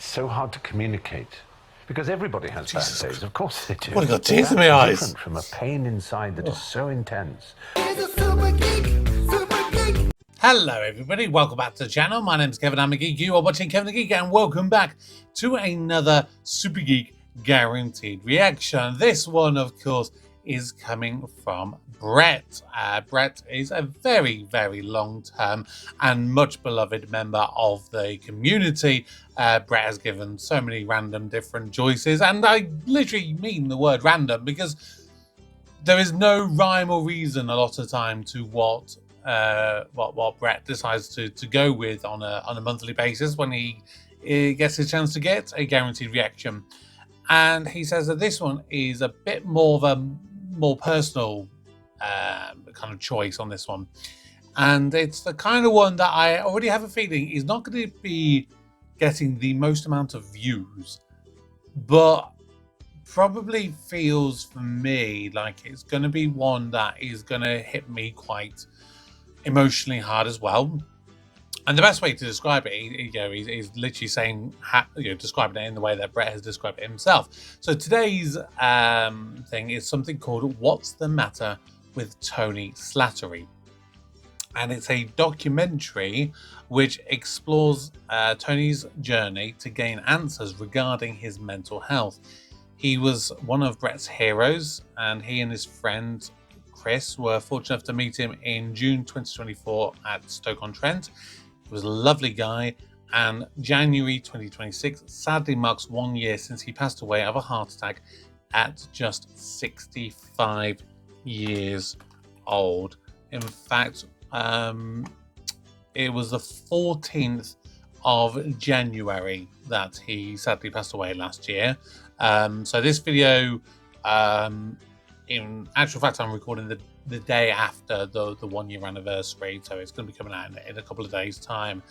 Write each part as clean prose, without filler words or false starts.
it's so hard to communicate. Because everybody has bad days, of course they do. What, I got tears in my eyes. Different from a pain inside that is so intense. Hello everybody, welcome back to the channel. My name is Kevin, I'm a Geek. You are watching Kevin the Geek, and welcome back to another Super Geek Guaranteed reaction. This one, of course, is coming from Brett. Brett is a very, very long-term and much beloved member of the community. Brett has given so many random different choices, and I literally mean the word random because there is no rhyme or reason a lot of time to what Brett decides to go with on a monthly basis when he gets a chance to get a guaranteed reaction. And he says that this one is a bit more of a more personal kind of choice on this one, and it's the kind of one that I already have a feeling is not going to be getting the most amount of views, but probably feels for me like it's going to be one that is going to hit me quite emotionally hard as well. And the best way to describe it, is literally saying, describing it in the way that Brett has described it himself. So today's thing is something called "What's the Matter with Tony Slattery?" And it's a documentary which explores Tony's journey to gain answers regarding his mental health. He was one of Brett's heroes, and he and his friend Chris were fortunate enough to meet him in June 2024 at Stoke-on-Trent. He was a lovely guy, and January 2026 sadly marks 1 year since he passed away of a heart attack at just 65 years old. In fact, it was the 14th of January that he sadly passed away last year. So this video, in actual fact, I'm recording the day after the 1 year anniversary, so it's going to be coming out in a couple of days' time.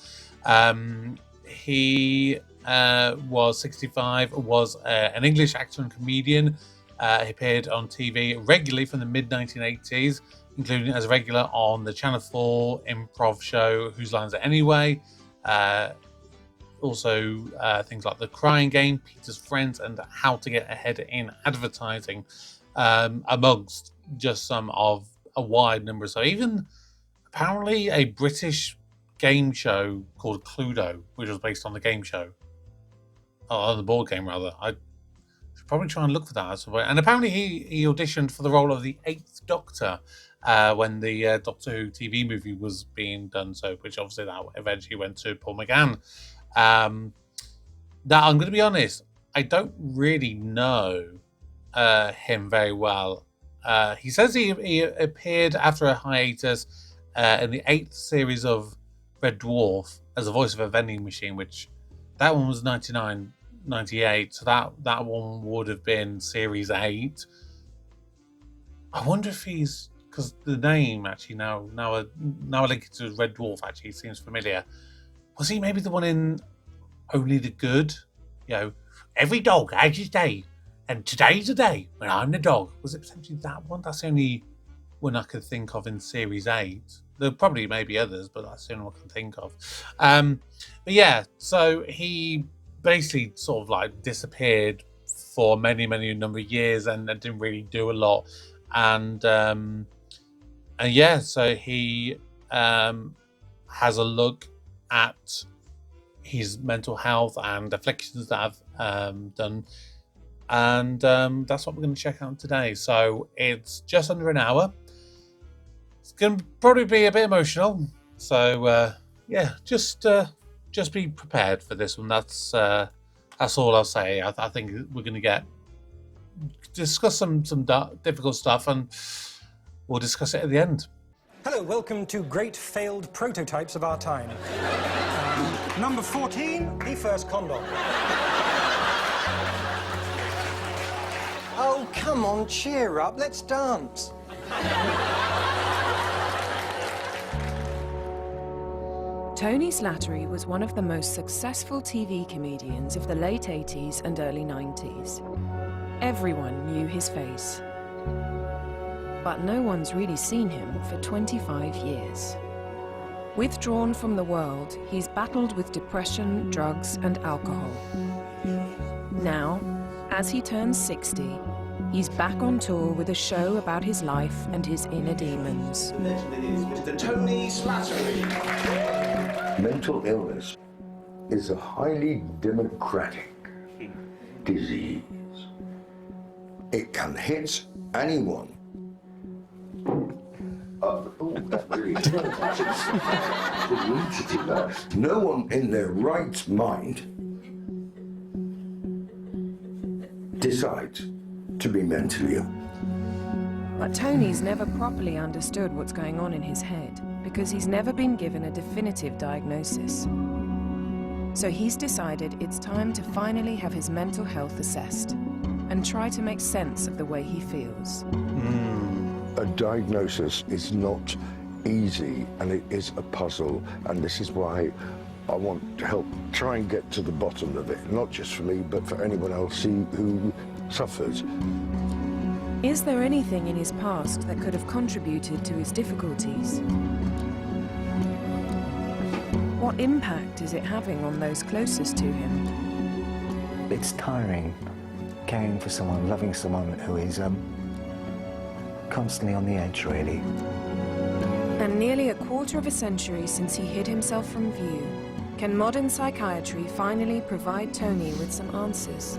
He was 65, was an English actor and comedian. He appeared on TV regularly from the mid-1980s, including as a regular on the Channel 4 improv show Whose Lines Are Anyway? Also things like The Crying Game, Peter's Friends, and How to Get Ahead in Advertising, amongst just some of a wide number. So even apparently a British game show called Cluedo, which was based on the game show, on the board game rather. I should probably try and look for that. And apparently he auditioned for the role of the 8th Doctor when the Doctor Who TV movie was being done, so which obviously that eventually went to Paul McGann. Now I'm going to be honest, I don't really know him very well. He says he appeared after a hiatus in the 8th series of Red Dwarf as the voice of a vending machine, which that one was 98, so that one would have been series 8. I wonder if he's, because the name actually now I link it to Red Dwarf, actually seems familiar. Was he maybe the one in Only the Good? Every dog has his day, and today's the day when I'm the dog. Was it potentially that one? That's the only one I could think of in Series 8. There probably may be others, but that's the only one I can think of. But yeah, so he basically sort of like disappeared for many number of years and didn't really do a lot. And yeah, so he has a look at his mental health and afflictions that I've done, and that's what we're going to check out today. So it's just under an hour. It's going to probably be a bit emotional, so yeah, just be prepared for this one. That's all I'll say. I think we're going to discuss some difficult stuff, and we'll discuss it at the end. Hello, welcome to Great Failed Prototypes of Our Time. Number 14, the first condom. Oh, come on, cheer up, let's dance. Tony Slattery was one of the most successful TV comedians of the late 80s and early 90s. Everyone knew his face. But no one's really seen him for 25 years. Withdrawn from the world, he's battled with depression, drugs, and alcohol. Now, as he turns 60, he's back on tour with a show about his life and his inner demons. Mr. Tony Slattery. Mental illness is a highly democratic disease. It can hit anyone. No one in their right mind decides to be mentally ill. But Tony's never properly understood what's going on in his head because he's never been given a definitive diagnosis. So he's decided it's time to finally have his mental health assessed and try to make sense of the way he feels. A diagnosis is not easy, and it is a puzzle, and this is why I want to help try and get to the bottom of it, not just for me, but for anyone else who suffers. Is there anything in his past that could have contributed to his difficulties? What impact is it having on those closest to him? It's tiring caring for someone, loving someone who is constantly on the edge, really. And nearly a quarter of a century since he hid himself from view, can modern psychiatry finally provide Tony with some answers?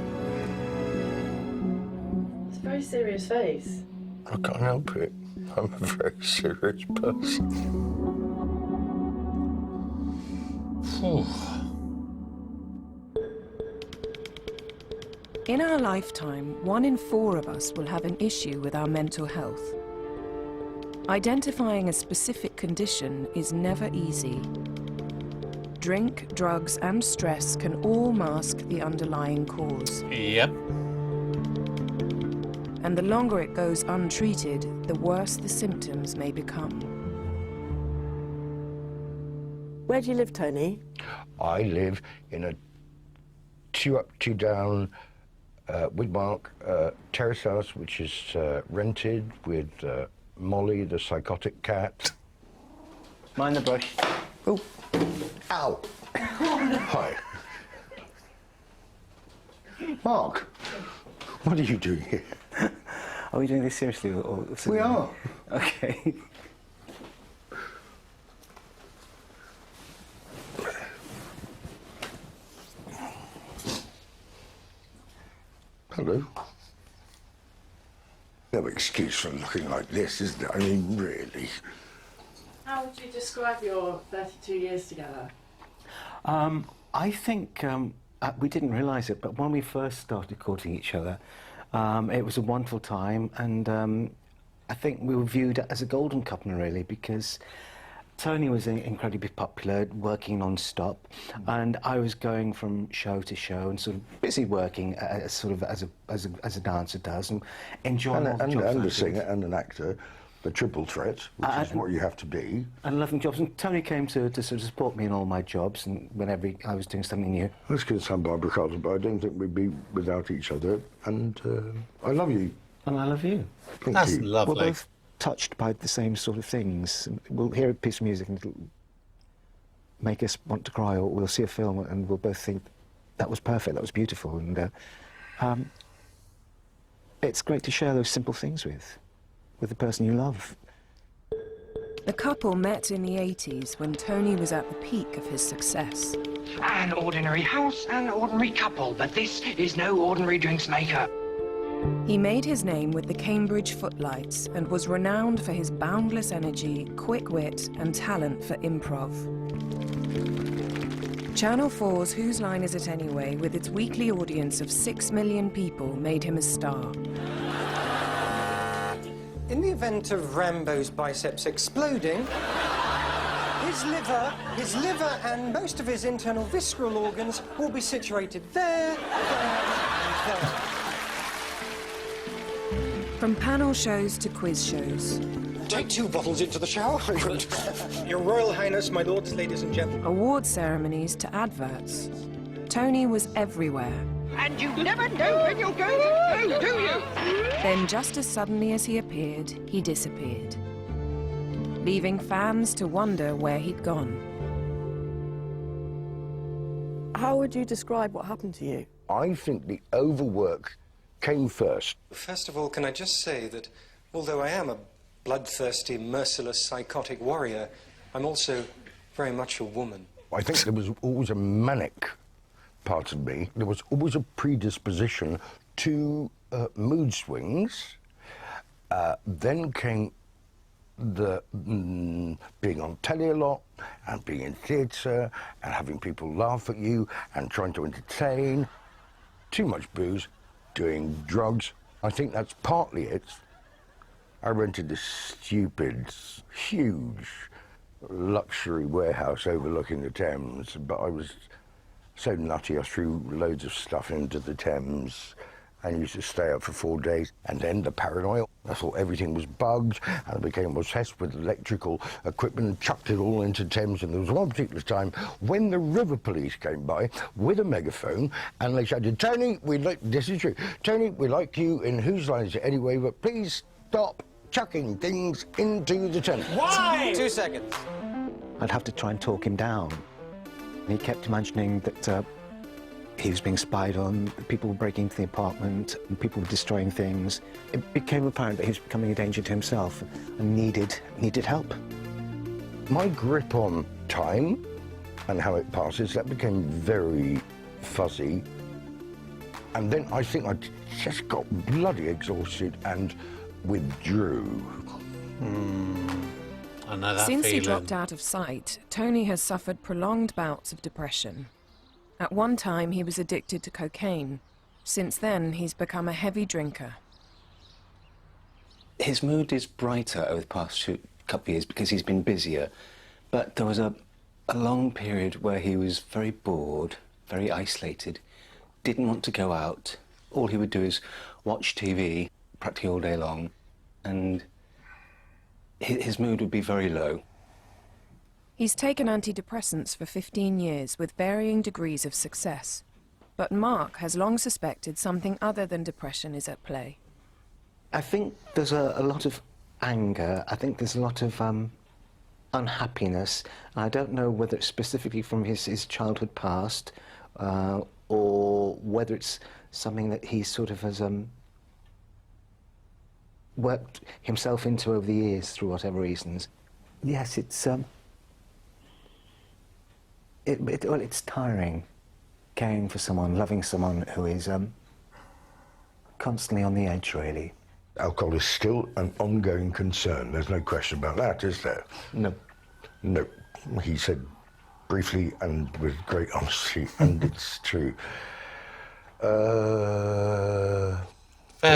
It's a very serious face. I can't help it. I'm a very serious person. In our lifetime, 1 in 4 of us will have an issue with our mental health. Identifying a specific condition is never easy. Drink, drugs, and stress can all mask the underlying cause. Yep. And the longer it goes untreated, the worse the symptoms may become. Where do you live, Tony? I live in a 2 up, 2 down Widmark terrace house, which is rented with Molly, the psychotic cat. Mind the brush. Oh, ow. Hi. Mark, what are you doing here? Are we doing this seriously? Or We are. Okay. Hello. No excuse for looking like this, is there? I mean, really. How would you describe your 32 years together? I think we didn't realise it, but when we first started courting each other, it was a wonderful time, and I think we were viewed as a golden couple, really, because Tony was incredibly popular, working non-stop, and I was going from show to show and sort of busy working as a dancer does, and enjoying all the jobs. And a singer and an actor, the triple threat, which is what you have to be. And loving jobs. And Tony came to sort of support me in all my jobs, and whenever I was doing something new. Let's get some Barbara Carter, but I don't think we'd be without each other. And I love you. And I love you. Thank That's you. lovely. We're both touched by the same sort of things. We'll hear a piece of music and it'll make us want to cry, or we'll see a film and we'll both think, that was perfect, that was beautiful. And it's great to share those simple things with the person you love. The couple met in the 80s when Tony was at the peak of his success. An ordinary house, an ordinary couple, but this is no ordinary drinks maker. He made his name with the Cambridge Footlights and was renowned for his boundless energy, quick wit, and talent for improv. Channel 4's Whose Line Is It Anyway, with its weekly audience of 6 million people, made him a star. In the event of Rambo's biceps exploding, his liver and most of his internal visceral organs will be situated there, and there. From panel shows to quiz shows, Take 2 bottles into the shower hydrant. Your Royal Highness, my lords, ladies and gentlemen. award ceremonies to adverts, Tony was everywhere. And you never know when you're going to go, do you? Then, just as suddenly as he appeared, he disappeared. leaving fans to wonder where he'd gone. How would you describe what happened to you? I think the overwork came first. First of all, can I just say that although I am a bloodthirsty, merciless, psychotic warrior, I'm also very much a woman. I think there was always a manic part of me. There was always a predisposition to mood swings. Then came the being on telly a lot and being in theatre and having people laugh at you and trying to entertain. Too much booze, doing drugs. I think that's partly it. I rented this stupid, huge luxury warehouse overlooking the Thames, but I was so nutty I threw loads of stuff into the Thames and used to stay up for 4 days. And then the paranoia. I thought everything was bugged, and I became obsessed with electrical equipment and chucked it all into Thames. And there was one particular time when the river police came by with a megaphone and they shouted, "Tony, this is true, Tony, we like you in Whose Line Is It Anyway, but please stop chucking things into the Thames." Why? 2 seconds. I'd have to try and talk him down. He kept imagining that he was being spied on, people were breaking into the apartment, and people were destroying things. It became apparent that he was becoming a danger to himself and needed help. My grip on time and how it passes, that became very fuzzy. And then I think I just got bloody exhausted and withdrew. I know that Since he feeling. dropped out of sight, Tony has suffered prolonged bouts of depression. At one time, he was addicted to cocaine. Since then, he's become a heavy drinker. His mood is brighter over the past couple of years because he's been busier. But there was a long period where he was very bored, very isolated, didn't want to go out. All he would do is watch TV practically all day long, and his mood would be very low. He's taken antidepressants for 15 years with varying degrees of success. But Mark has long suspected something other than depression is at play. I think there's a lot of anger. I think there's a lot of unhappiness. I don't know whether it's specifically from his childhood past or whether it's something that he sort of has worked himself into over the years through whatever reasons. Yes, it's it's tiring, caring for someone, loving someone who is constantly on the edge, really. Alcohol is still an ongoing concern. There's no question about that, is there? No. No. He said briefly and with great honesty, and it's true. Fair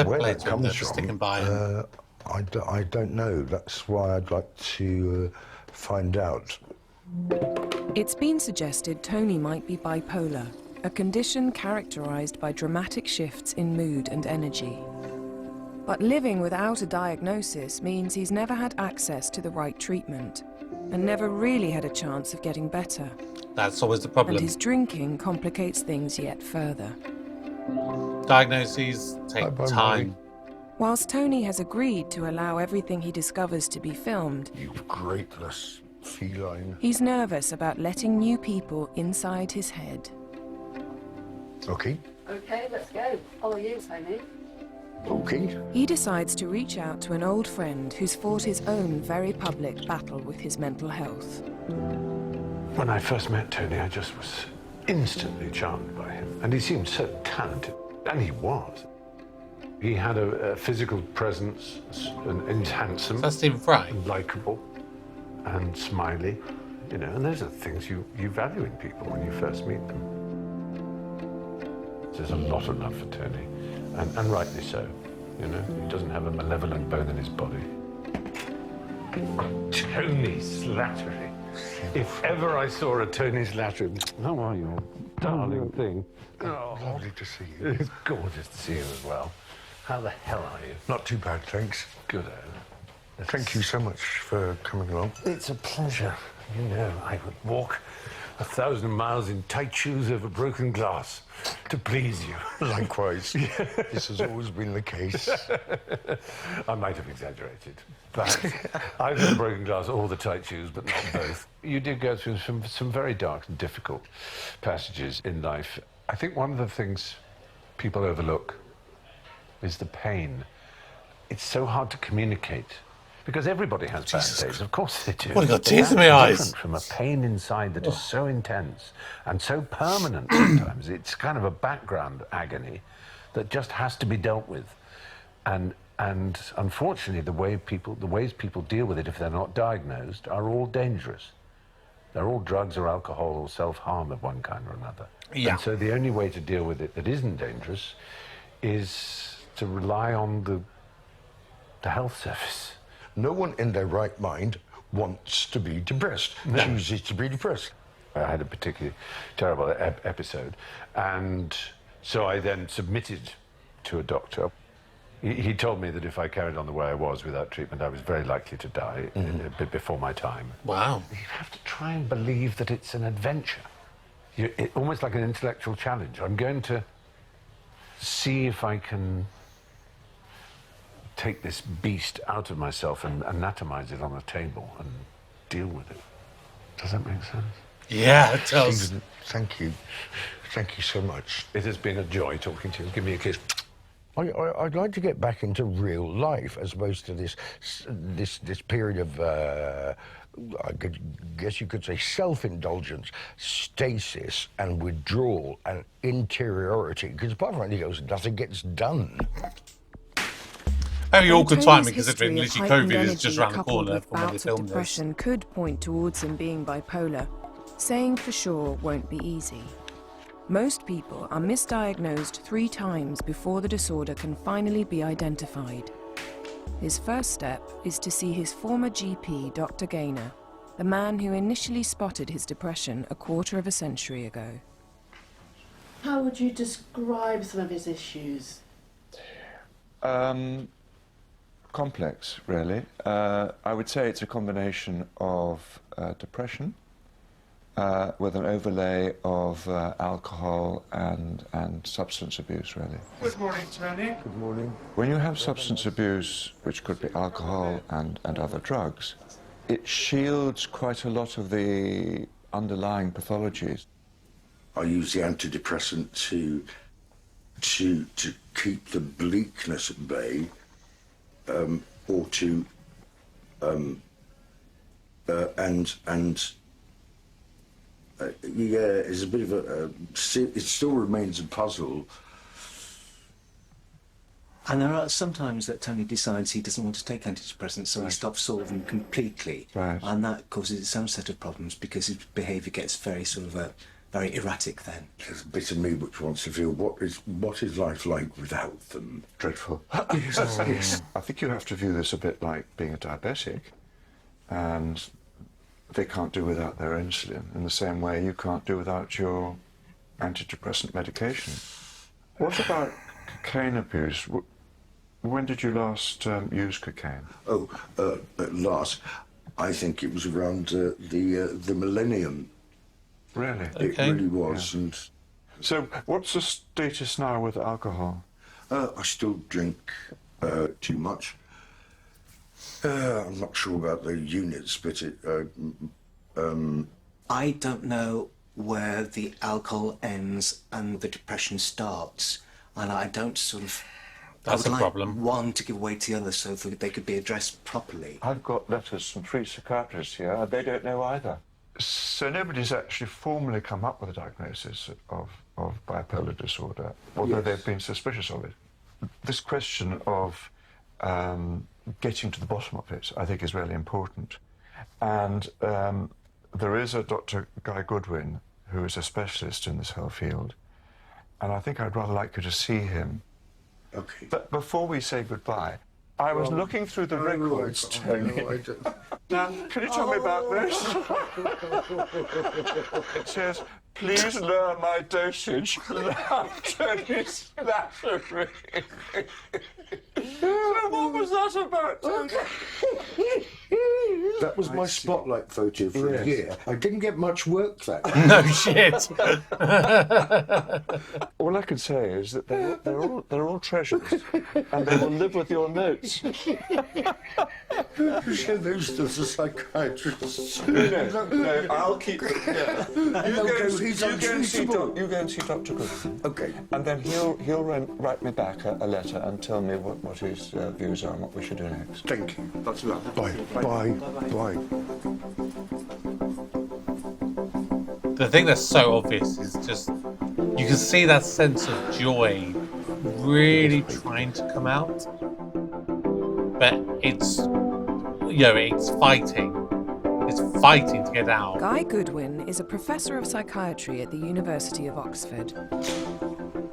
Where play that to him comes for from, sticking by him. I don't know. That's why I'd like to find out. It's been suggested Tony might be bipolar, a condition characterized by dramatic shifts in mood and energy. But living without a diagnosis means he's never had access to the right treatment and never really had a chance of getting better. That's always the problem. And his drinking complicates things yet further. Diagnoses take Bye-bye, time. Molly. Whilst Tony has agreed to allow everything he discovers to be filmed, You greatless feline. he's nervous about letting new people inside his head. Okay. Okay, let's go. Follow you, Tony. Okay. He decides to reach out to an old friend who's fought his own very public battle with his mental health. When I first met Tony, I just was instantly charmed by him. And he seemed so talented. And he was. He had a physical presence, and he's handsome. That's Stephen Fry. And likeable and smiley, you know, and those are the things you value in people when you first meet them. There's a lot of love for Tony, and rightly so, you know. He doesn't have a malevolent bone in his body. Tony Slattery. If ever I saw a Tony Slattery, how are you, darling thing? Oh, Lovely to see you. it's gorgeous to see you as well. How the hell are you? Not too bad, thanks. Good. Thank you so much for coming along. It's a pleasure. You know, I would walk 1,000 miles in tight shoes over broken glass to please you. Likewise. This has always been the case. I might have exaggerated, but I've got broken glass or the tight shoes, but not both. You did go through some very dark and difficult passages in life. I think one of the things people overlook is the pain. It's so hard to communicate. Because everybody has bad days, of course they do. Well, I got But tears in that's my eyes. different from a pain inside that is so intense and so permanent sometimes. It's kind of a background agony that just has to be dealt with. And unfortunately, the ways people deal with it if they're not diagnosed are all dangerous. They're all drugs or alcohol or self-harm of one kind or another. Yeah. And so the only way to deal with it that isn't dangerous is to rely on the health service. No one in their right mind wants to be depressed, chooses to be depressed. I had a particularly terrible episode, and so I then submitted to a doctor. He told me that if I carried on the way I was without treatment, I was very likely to die a bit before my time. Wow. You have to try and believe that it's an adventure, almost like an intellectual challenge. I'm going to see if I can take this beast out of myself and anatomize it on a table and deal with it. Does that make sense? Yeah, it does. Stephen, thank you. Thank you so much. It has been a joy talking to you. Give me a kiss. I'd like to get back into real life as opposed to this period of, I guess you could say, self-indulgence, stasis and withdrawal and interiority. Because apart from anything, nothing gets done. Very awkward Tony's timing because history of literally heightened COVID is just energy around the coupled corner with from when they bouts of filmed this. depression could point towards him being bipolar. Saying for sure won't be easy. Most people are misdiagnosed 3 times before the disorder can finally be identified. His first step is to see his former GP, Dr. Gaynor, the man who initially spotted his depression a quarter of a century ago. How would you describe some of his issues? Complex, really. I would say it's a combination of depression with an overlay of alcohol and substance abuse, really. Good morning, Tony. Good morning. When you have substance abuse, which could be alcohol and other drugs, it shields quite a lot of the underlying pathologies. I use the antidepressant to keep the bleakness at bay, or to yeah, it's a bit of it still remains a puzzle. And there are some times that Tony decides he doesn't want to take antidepressants, so he stops solving completely. Right. And that causes its own set of problems because his behaviour gets very very erratic then. There's a bit of me which wants to feel what is life like without them. Dreadful. Yes. I think you have to view this a bit like being a diabetic, and they can't do without their insulin in the same way you can't do without your antidepressant medication. What about cocaine abuse? When did you last use cocaine? Oh, at last, I think it was around the millennium. Really? It really was. Yeah. And so, what's the status now with alcohol? I still drink too much. I'm not sure about the units, but I don't know where the alcohol ends and the depression starts, and I don't That's I a would problem. like one to give way to the other so that they could be addressed properly. I've got letters from 3 psychiatrists here. They don't know either. So nobody's actually formally come up with a diagnosis of bipolar disorder, although Yes. they've been suspicious of it. This question of getting to the bottom of it, I think, is really important. And there is a Dr. Guy Goodwin, who is a specialist in this whole field, and I think I'd rather like you to see him. okay. But before we say goodbye, I was looking through the records, Tony. Now, can you tell me about this? It says Please lower my dosage. Tony Slattery. So what was that about, Tony? That was my spotlight photo for a year. I didn't get much work that year. No shit. All I can say is that they're all treasures, and they will live with your notes. Share those to the psychiatrist. No, I'll keep them here. You he's go and untreatable. see Dr. Goodman. Okay. And then he'll write me back a letter and tell me what his views are and what we should do next. Thank you. Lots of love. Bye. Bye. Bye. The thing that's so obvious is just you can see that sense of joy really trying to come out, but it's it's fighting to get out. Guy Goodwin is a professor of psychiatry at the University of Oxford.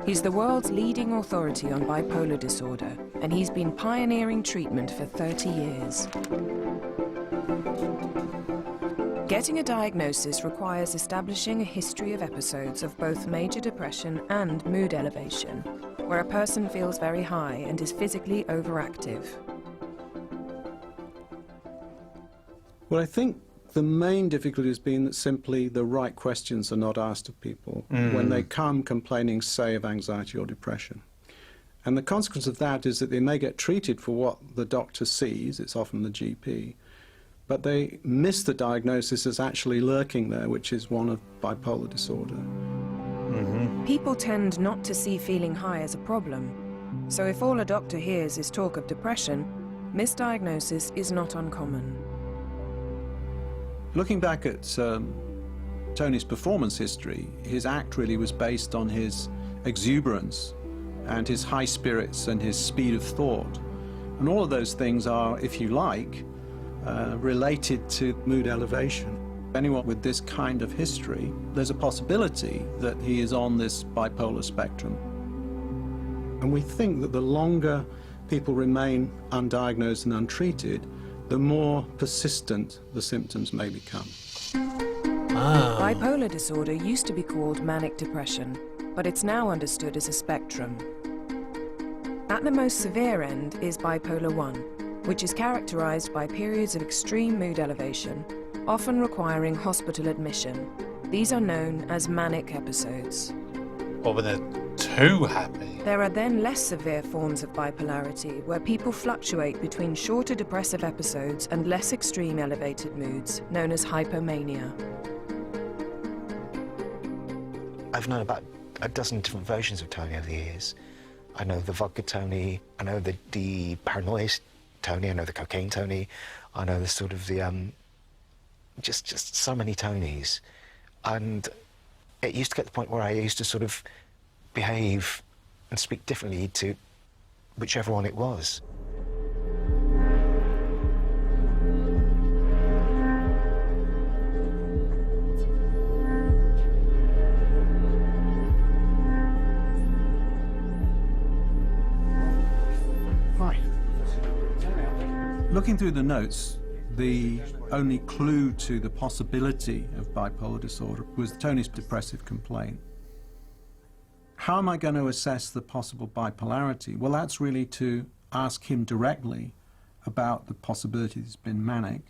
He's the world's leading authority on bipolar disorder, and he's been pioneering treatment for 30 years. Getting a diagnosis requires establishing a history of episodes of both major depression and mood elevation, where a person feels very high and is physically overactive. Well, I think the main difficulty has been that simply the right questions are not asked of people when they come complaining, say, of anxiety or depression. And the consequence of that is that they may get treated for what the doctor sees, it's often the GP, but they miss the diagnosis as actually lurking there, which is one of bipolar disorder. People tend not to see feeling high as a problem. So if all a doctor hears is talk of depression, misdiagnosis is not uncommon. Looking back at Tony's performance history, his act really was based on his exuberance and his high spirits and his speed of thought. And all of those things are, if you like, related to mood elevation. Anyone with this kind of history, there's a possibility that he is on this bipolar spectrum. And we think that the longer people remain undiagnosed and untreated, the more persistent the symptoms may become. Bipolar disorder used to be called manic depression, but it's now understood as a spectrum. At the most severe end is bipolar 1, which is characterized by periods of extreme mood elevation, often requiring hospital admission. These are known as manic episodes. Or when they're too happy. There are then less severe forms of bipolarity, where people fluctuate between shorter depressive episodes and less extreme elevated moods, known as hypomania. I've known about a dozen different versions of Tony over the years. I know the vodka Tony, I know the paranoia Tony, I know the cocaine Tony, I know the sort of the, just so many Tonys. And it used to get to the point where I used to sort of behave and speak differently to whichever one it was. Hi. Looking through the notes, the only clue to the possibility of bipolar disorder was Tony's depressive complaint. How am I going to assess the possible bipolarity? Well, that's really to ask him directly about the possibility he's been manic.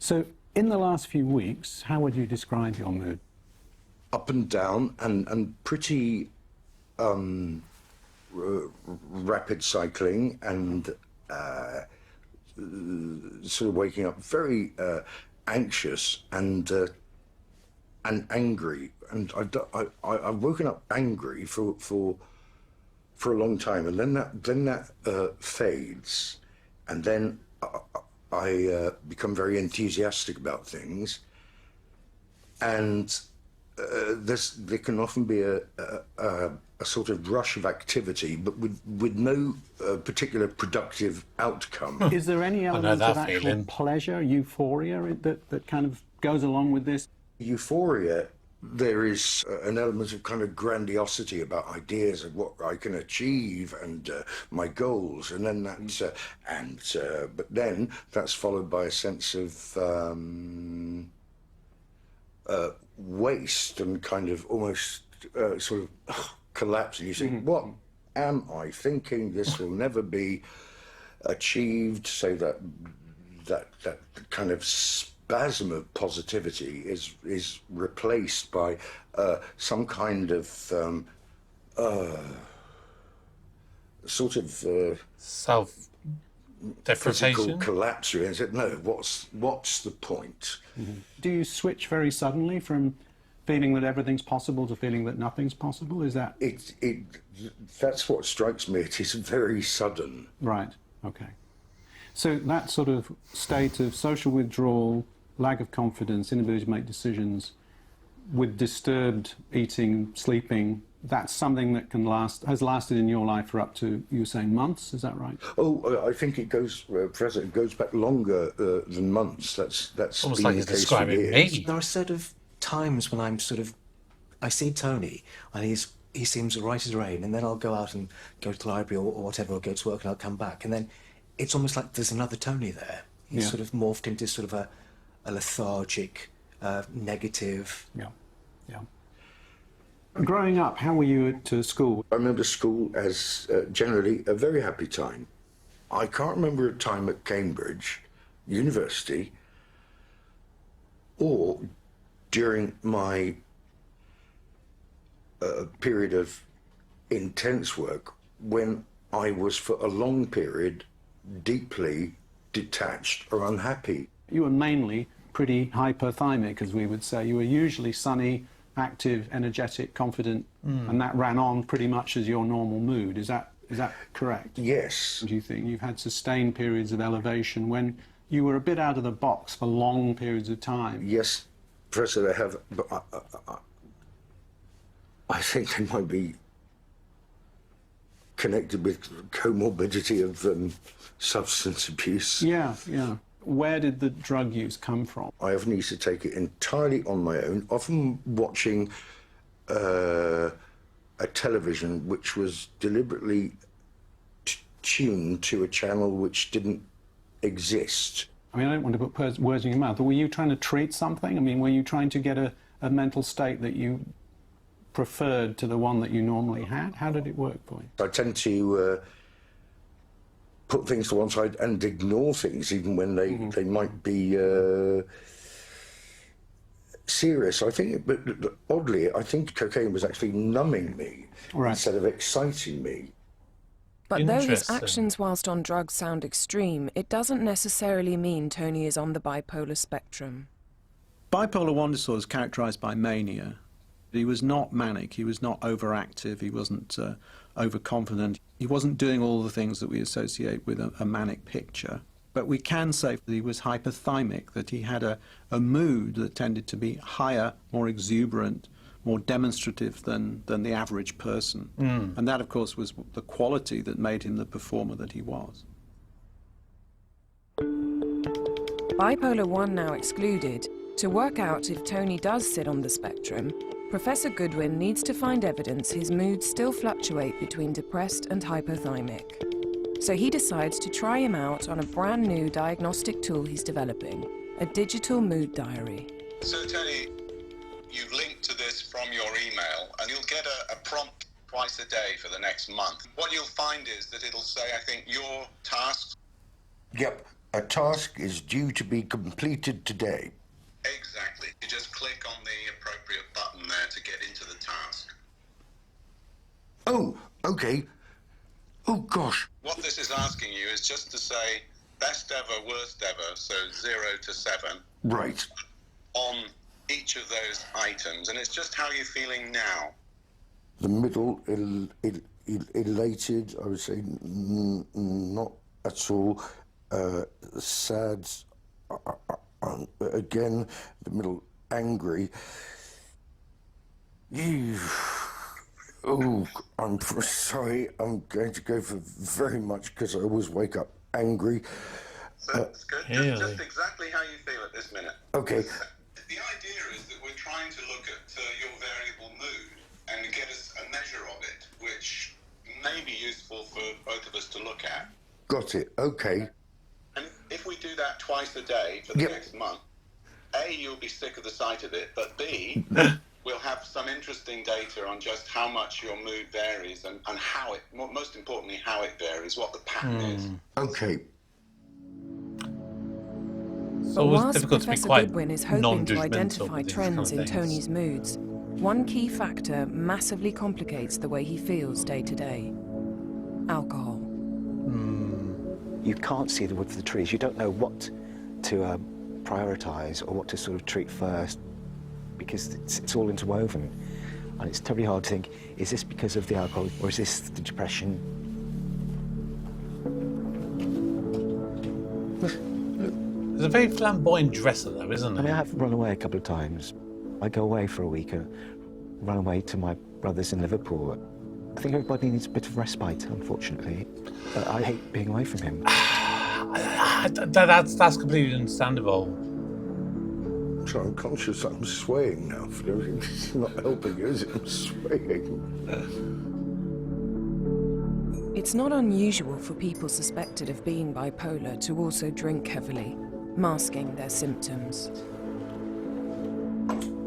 So, in the last few weeks, how would you describe your mood? Up and down, and pretty rapid cycling, and sort of waking up very anxious and angry. And I've woken up angry for a long time, and then that fades, and then I become very enthusiastic about things, and there can often be a sort of rush of activity, but with no particular productive outcome. Is there any element of actual pleasure, euphoria, that kind of goes along with this? Euphoria, there is an element of kind of grandiosity about ideas of what I can achieve and my goals, and then that's but then that's followed by a sense of waste and kind of almost sort of collapse, and you think, what am I thinking? This will never be achieved. So that kind of spasm of positivity is replaced by some kind of sort of self-deprecation, physical collapse. And said, no, what's the point? Do you switch very suddenly from feeling that everything's possible to feeling that nothing's possible? Is that that's what strikes me. It is very sudden. Right. Okay. So that sort of state of social withdrawal, lack of confidence, inability to make decisions, with disturbed eating, sleeping, that's something that has lasted in your life for up to, you were saying, months, is that right? Oh, I think it goes, Professor, it goes back longer than months. That's almost been like the it's case for describing years. me. There are sort of times when I see Tony and he seems right as rain, and then I'll go out and go to the library or whatever, or go to work, and I'll come back, and then it's almost like there's another Tony there. He's sort of morphed into sort of a lethargic, negative. Yeah. Growing up, how were you at school? I remember school as generally a very happy time. I can't remember a time at Cambridge University or during my period of intense work when I was for a long period deeply detached or unhappy. You were mainly pretty hyperthymic, as we would say. You were usually sunny, active, energetic, confident, and that ran on pretty much as your normal mood. Is that correct? Yes. Do you think you've had sustained periods of elevation when you were a bit out of the box for long periods of time? Yes, Professor, they have, but I think they might be connected with comorbidity of substance abuse. Yeah. Where did the drug use come from? I often used to take it entirely on my own, often watching a television which was deliberately tuned to a channel which didn't exist. I mean, I don't want to put words in your mouth, but were you trying to treat something? I mean, were you trying to get a mental state that you preferred to the one that you normally had? How did it work for you? I tend to put things to one side and ignore things, even when they might be serious. I think, but oddly, I think cocaine was actually numbing me instead of exciting me. But though his actions whilst on drugs sound extreme, it doesn't necessarily mean Tony is on the bipolar spectrum. Bipolar 1 disorder is characterized by mania. He was not manic, he was not overactive, he wasn't overconfident. He wasn't doing all the things that we associate with a manic picture. But we can say that he was hyperthymic, that he had a mood that tended to be higher, more exuberant, more demonstrative than the average person. And that, of course, was the quality that made him the performer that he was. Bipolar 1 now excluded, to work out if Tony does sit on the spectrum, Professor Goodwin needs to find evidence his moods still fluctuate between depressed and hypothymic. So he decides to try him out on a brand new diagnostic tool he's developing, a digital mood diary. So Tony, you've linked to this from your email, and you'll get a prompt twice a day for the next month. What you'll find is that it'll say, I think, your tasks. Yep, a task is due to be completed today. Exactly. You just click on the appropriate button there to get into the task. Oh, okay. Oh, gosh. What this is asking you is just to say best ever, worst ever, so 0 to 7. Right. On each of those items, and it's just how you're feeling now. The middle, elated, I would say, not at all. Sad, again, the middle, angry. Oh, I'm sorry, I'm going to go for very much because I always wake up angry. So it's good, just exactly how you feel at this minute. Okay. The idea is that we're trying to look at your variable mood and get us a measure of it, which may be useful for both of us to look at. Got it, okay. And if we do that twice a day for the next month, A, you'll be sick of the sight of it, but B, we'll have some interesting data on just how much your mood varies and how it, most importantly, how it varies, what the pattern is. Okay. It's But always whilst difficult to be Professor quite Goodwin is hoping to non-judgmental identify with these trends kind in of things. Tony's moods, one key factor massively complicates the way he feels day to day: alcohol. You can't see the wood for the trees. You don't know what to prioritise or what to sort of treat first, because it's all interwoven. And it's terribly hard to think, is this because of the alcohol or is this the depression? He's a very flamboyant dresser, though, isn't he? I mean, I have run away a couple of times. I go away for a week and run away to my brothers in Liverpool. I think everybody needs a bit of respite, unfortunately. I hate being away from him. That's completely understandable. So I'm conscious I'm swaying now. It's not helping, is it? I'm swaying. It's not unusual for people suspected of being bipolar to also drink heavily, masking their symptoms.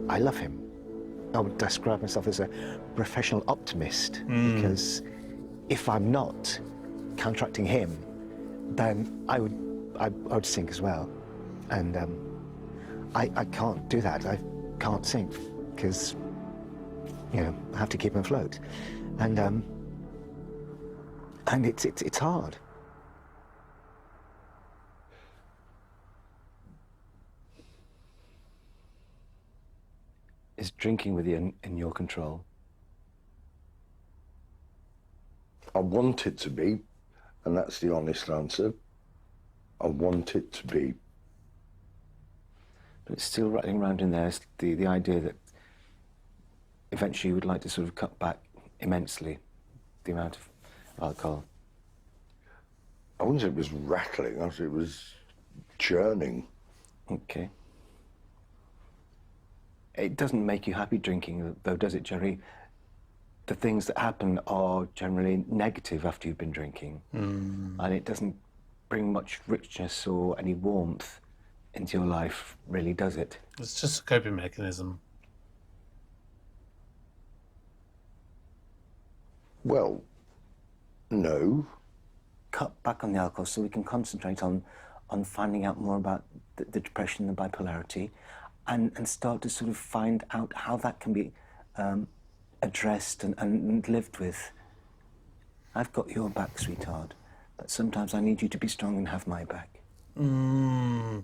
I love him. I would describe myself as a professional optimist, because if I'm not counteracting him, then I would sink as well. And I can't do that. I can't sink because, you know, I have to keep him afloat. And it's hard. Is drinking with you in your control? I want it to be, and that's the honest answer. I want it to be. But it's still rattling around in there, the idea that eventually you would like to sort of cut back immensely the amount of alcohol. I wouldn't say it was rattling, I said it was churning. Okay. It doesn't make you happy drinking, though, does it, Jerry? The things that happen are generally negative after you've been drinking. And it doesn't bring much richness or any warmth into your life, really, does it? It's just a coping mechanism. Well, no. Cut back on the alcohol so we can concentrate on finding out more about the depression and the bipolarity, and start to sort of find out how that can be addressed and lived with. I've got your back, sweetheart, but sometimes I need you to be strong and have my back. Yeah.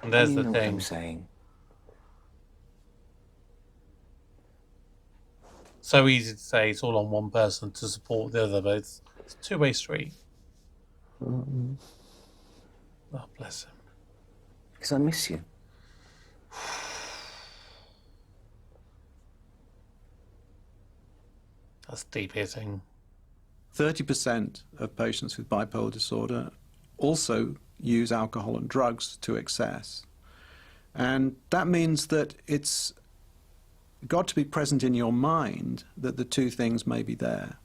And there's you the know what thing. I'm saying. So easy to say it's all on one person to support the other, but it's a two-way street. Oh, bless him. Because I miss you. That's deep hitting. 30% of patients with bipolar disorder also use alcohol and drugs to excess. And that means that it's got to be present in your mind that the two things may be there.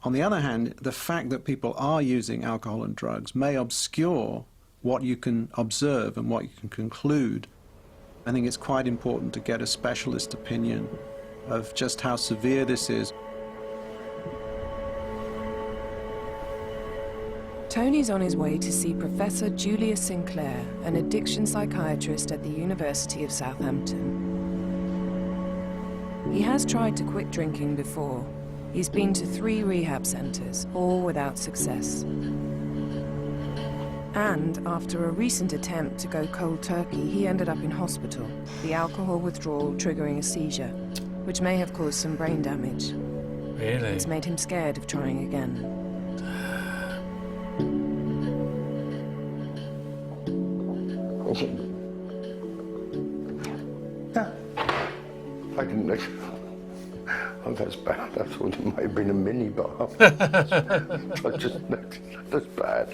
On the other hand, the fact that people are using alcohol and drugs may obscure what you can observe and what you can conclude. I think it's quite important to get a specialist opinion of just how severe this is. Tony's on his way to see Professor Julius Sinclair, an addiction psychiatrist at the University of Southampton. He has tried to quit drinking before. He's been to 3 rehab centres, all without success. And after a recent attempt to go cold turkey, he ended up in hospital, the alcohol withdrawal triggering a seizure, which may have caused some brain damage. Really? It's made him scared of trying again. I didn't know. Oh, that's bad. I thought it might have been a mini bar. That's bad.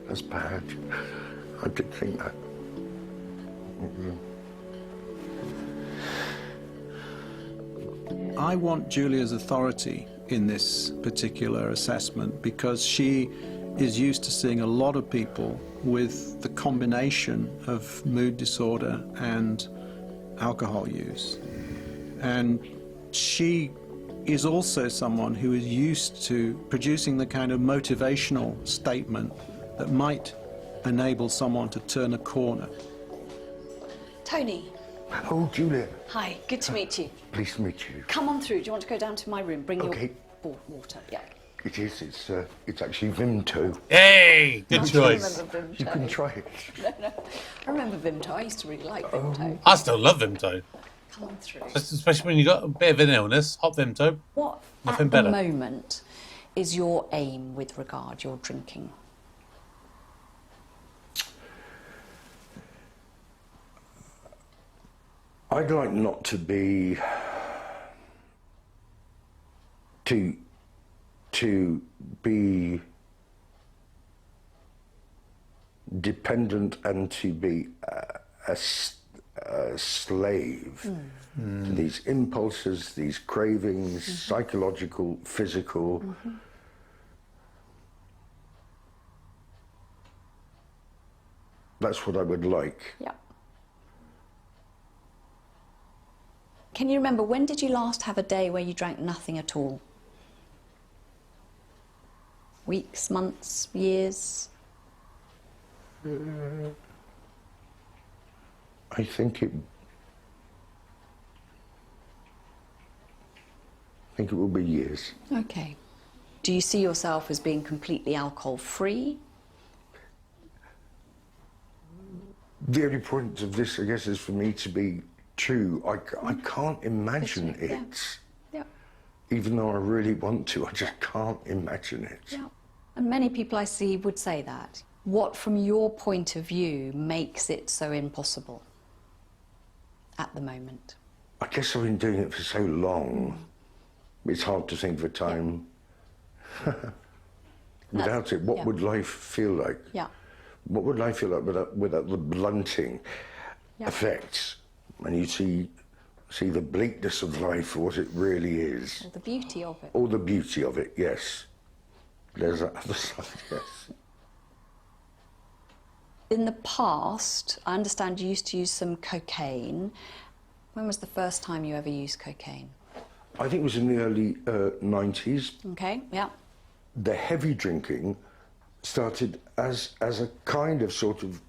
That's bad. I did think that. I want Julia's authority in this particular assessment because she is used to seeing a lot of people with the combination of mood disorder and alcohol use. And she is also someone who is used to producing the kind of motivational statement that might enable someone to turn a corner. Tony. Oh, Julia. Hi, good to meet you. Pleased to meet you. Come on through. Do you want to go down to my room? Bring Okay. your water. Yeah. It is. It's actually Vimto. Hey, good I choice. remember Vimto. You can try it. No. I remember Vimto. I used to really like Vimto. I still love Vimto. Come on through. Especially when you've got a bit of an illness. Hot Vimto. What Nothing at better. the moment is your aim with regard your drinking? I'd like not to be to be dependent and to be a slave to these impulses, these cravings, psychological, physical. That's what I would like. Yeah. Can you remember, when did you last have a day where you drank nothing at all? Weeks, months, years? I think it will be years. Okay. Do you see yourself as being completely alcohol-free? The only point of this, I guess, is for me to be true. I can't imagine it. Yeah. Even though I really want to, I just can't imagine it. Yeah. And many people I see would say that. What, from your point of view, makes it so impossible at the moment? I guess I've been doing it for so long. It's hard to think of a time without it. What would life feel like? Yeah. What would life feel like without the blunting effects? And you see the bleakness of life for what it really is. Or the beauty of it. All the beauty of it, yes. There's that other side, yes. In the past, I understand you used to use some cocaine. When was the first time you ever used cocaine? I think it was in the early 90s. Okay, yeah. The heavy drinking started as a kind of sort of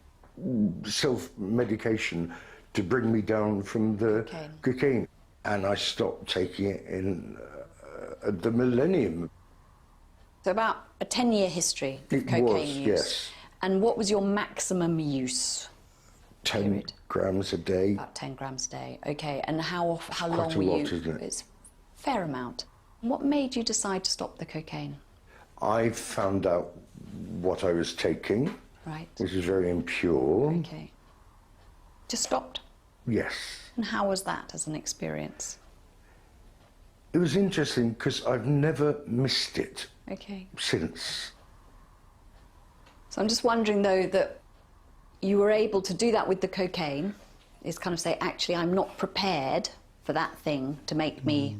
self-medication to bring me down from the cocaine. And I stopped taking it in the millennium. So about a 10-year history of cocaine use. Yes. And what was your maximum use? 10 grams a day. About 10 grams a day. Okay, and how long quite a were lot, you? isn't it? It's a fair amount. What made you decide to stop the cocaine? I found out what I was taking. Right. Which is very impure. Okay. Just stopped? Yes. And how was that as an experience? It was interesting because I've never missed it since. So I'm just wondering, though, that you were able to do that with the cocaine, is kind of say, actually, I'm not prepared for that thing to make me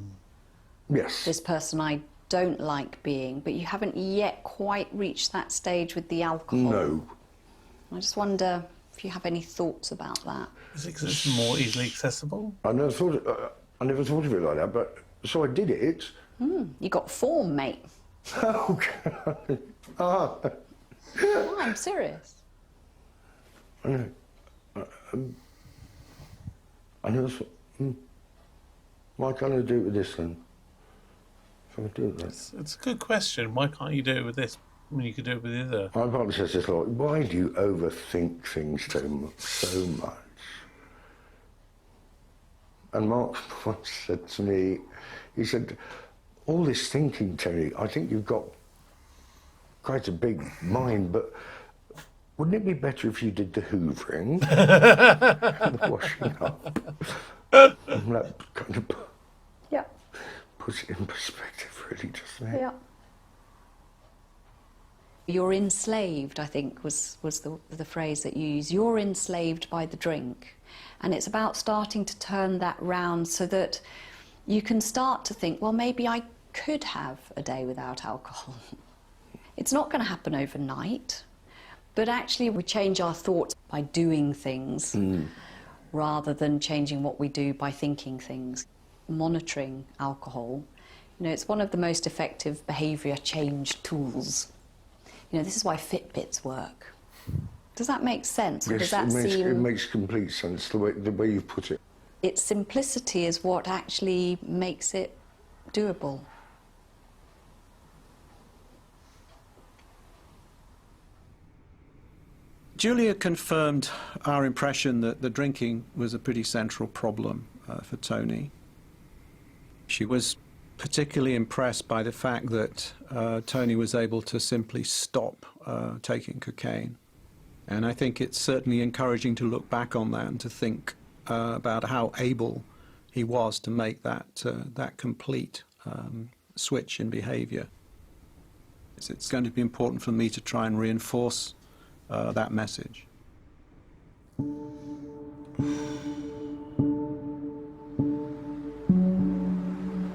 this person I don't like being, but you haven't yet quite reached that stage with the alcohol. No. I just wonder if you have any thoughts about that. Is it 'cause it's more easily accessible? I never thought of it like that, but so I did it. You got form, mate. Oh, God. No, I'm serious. I know. I never thought, why can't I do it with this then? If I could do it then. It's a good question. Why can't you do it with this when you could do it with the other? My partner says this a lot. Why do you overthink things so much? And Mark once said to me, he said, all this thinking, Tony, I think you've got quite a big mind, but wouldn't it be better if you did the hoovering and the washing up? And that kind of puts it in perspective, really, doesn't it? Yeah. You're enslaved, I think, was the phrase that you used. You're enslaved by the drink. And it's about starting to turn that round so that you can start to think, well, maybe I could have a day without alcohol. It's not going to happen overnight, but actually we change our thoughts by doing things rather than changing what we do by thinking things. Monitoring alcohol, you know, it's one of the most effective behaviour change tools. You know, this is why Fitbits work. Does that make sense? Or Yes, does that it makes complete sense, the way you put it. Its simplicity is what actually makes it doable. Julia confirmed our impression that the drinking was a pretty central problem for Tony. She was particularly impressed by the fact that Tony was able to simply stop taking cocaine. And I think it's certainly encouraging to look back on that and to think about how able he was to make that complete switch in behaviour. It's going to be important for me to try and reinforce that message.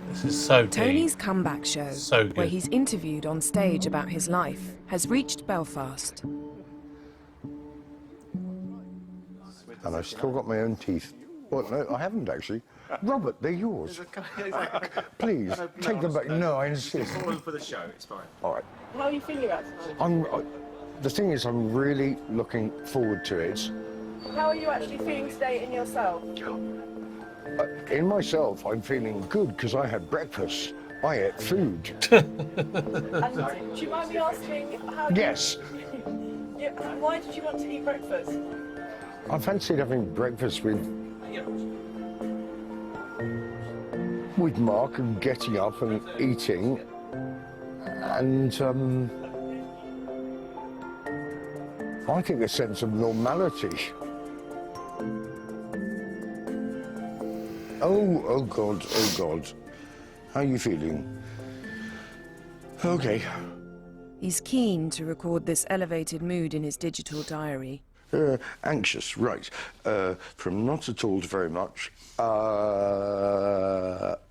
This is so deep. Tony's comeback show, So good. where he's interviewed on stage about his life, has reached Belfast. And I've still got my own teeth. Well, no, I haven't actually. Robert, they're yours. Please, take them back. No, I insist. It's all for the show, it's fine. All right. How are you feeling about tonight? The thing is, I'm really looking forward to it. How are you actually feeling today in yourself? In myself, I'm feeling good because I had breakfast. I ate food. And do you mind me asking how? Yes. Yeah, why did you want to eat breakfast? I fancied having breakfast with Mark and getting up and eating, and I think a sense of normality. Oh God, oh God. How are you feeling? Okay. He's keen to record this elevated mood in his digital diary. Anxious, right. From not at all to very much.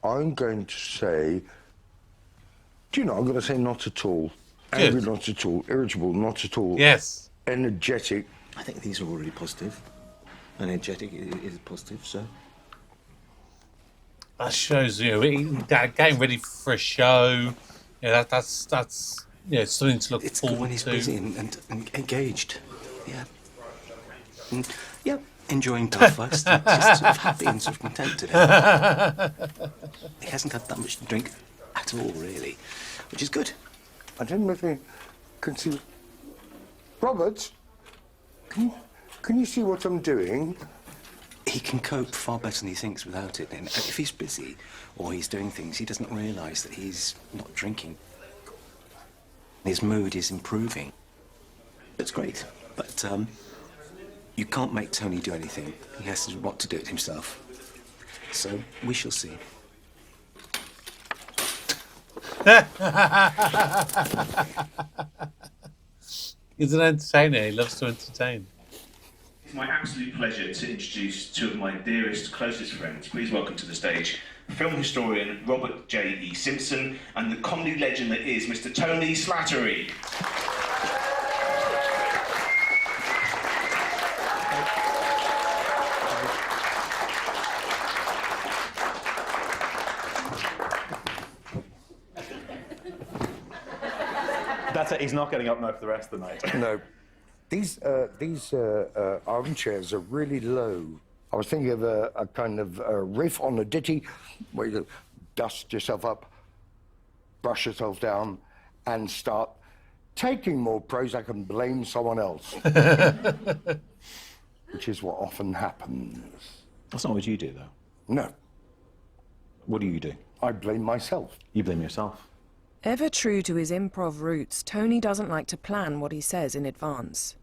I'm going to say, do you know, I'm going to say not at all. Good. Angry, not at all. Irritable, not at all. Yes. Energetic. I think these are all really positive. Energetic is positive, so. That shows getting ready for a show. Yeah, that's something to look It's forward good when he's to. busy and engaged. Yeah. Yeah, enjoying Belfast. Just sort of happy and sort of content today. He hasn't had that much to drink at all, really, which is good. I don't know if you can see. Robert, can you see what I'm doing? He can cope far better than he thinks without it. And if he's busy or he's doing things, he doesn't realise that he's not drinking. His mood is improving. It's great, but you can't make Tony do anything. He has to want to do it himself. So we shall see. He's an entertainer. He loves to entertain. It's my absolute pleasure to introduce two of my dearest, closest friends. Please welcome to the stage film historian Robert J.E. Simpson and the comedy legend that is Mr. Tony Slattery. That's it, he's not getting up now for the rest of the night. No. These armchairs are really low. I was thinking of a kind of riff on a ditty where you dust yourself up, brush yourself down, and start taking more Prozac and blame someone else. Which is what often happens. That's not what you do, though. No. What do you do? I blame myself. You blame yourself. Ever true to his improv roots, Tony doesn't like to plan what he says in advance.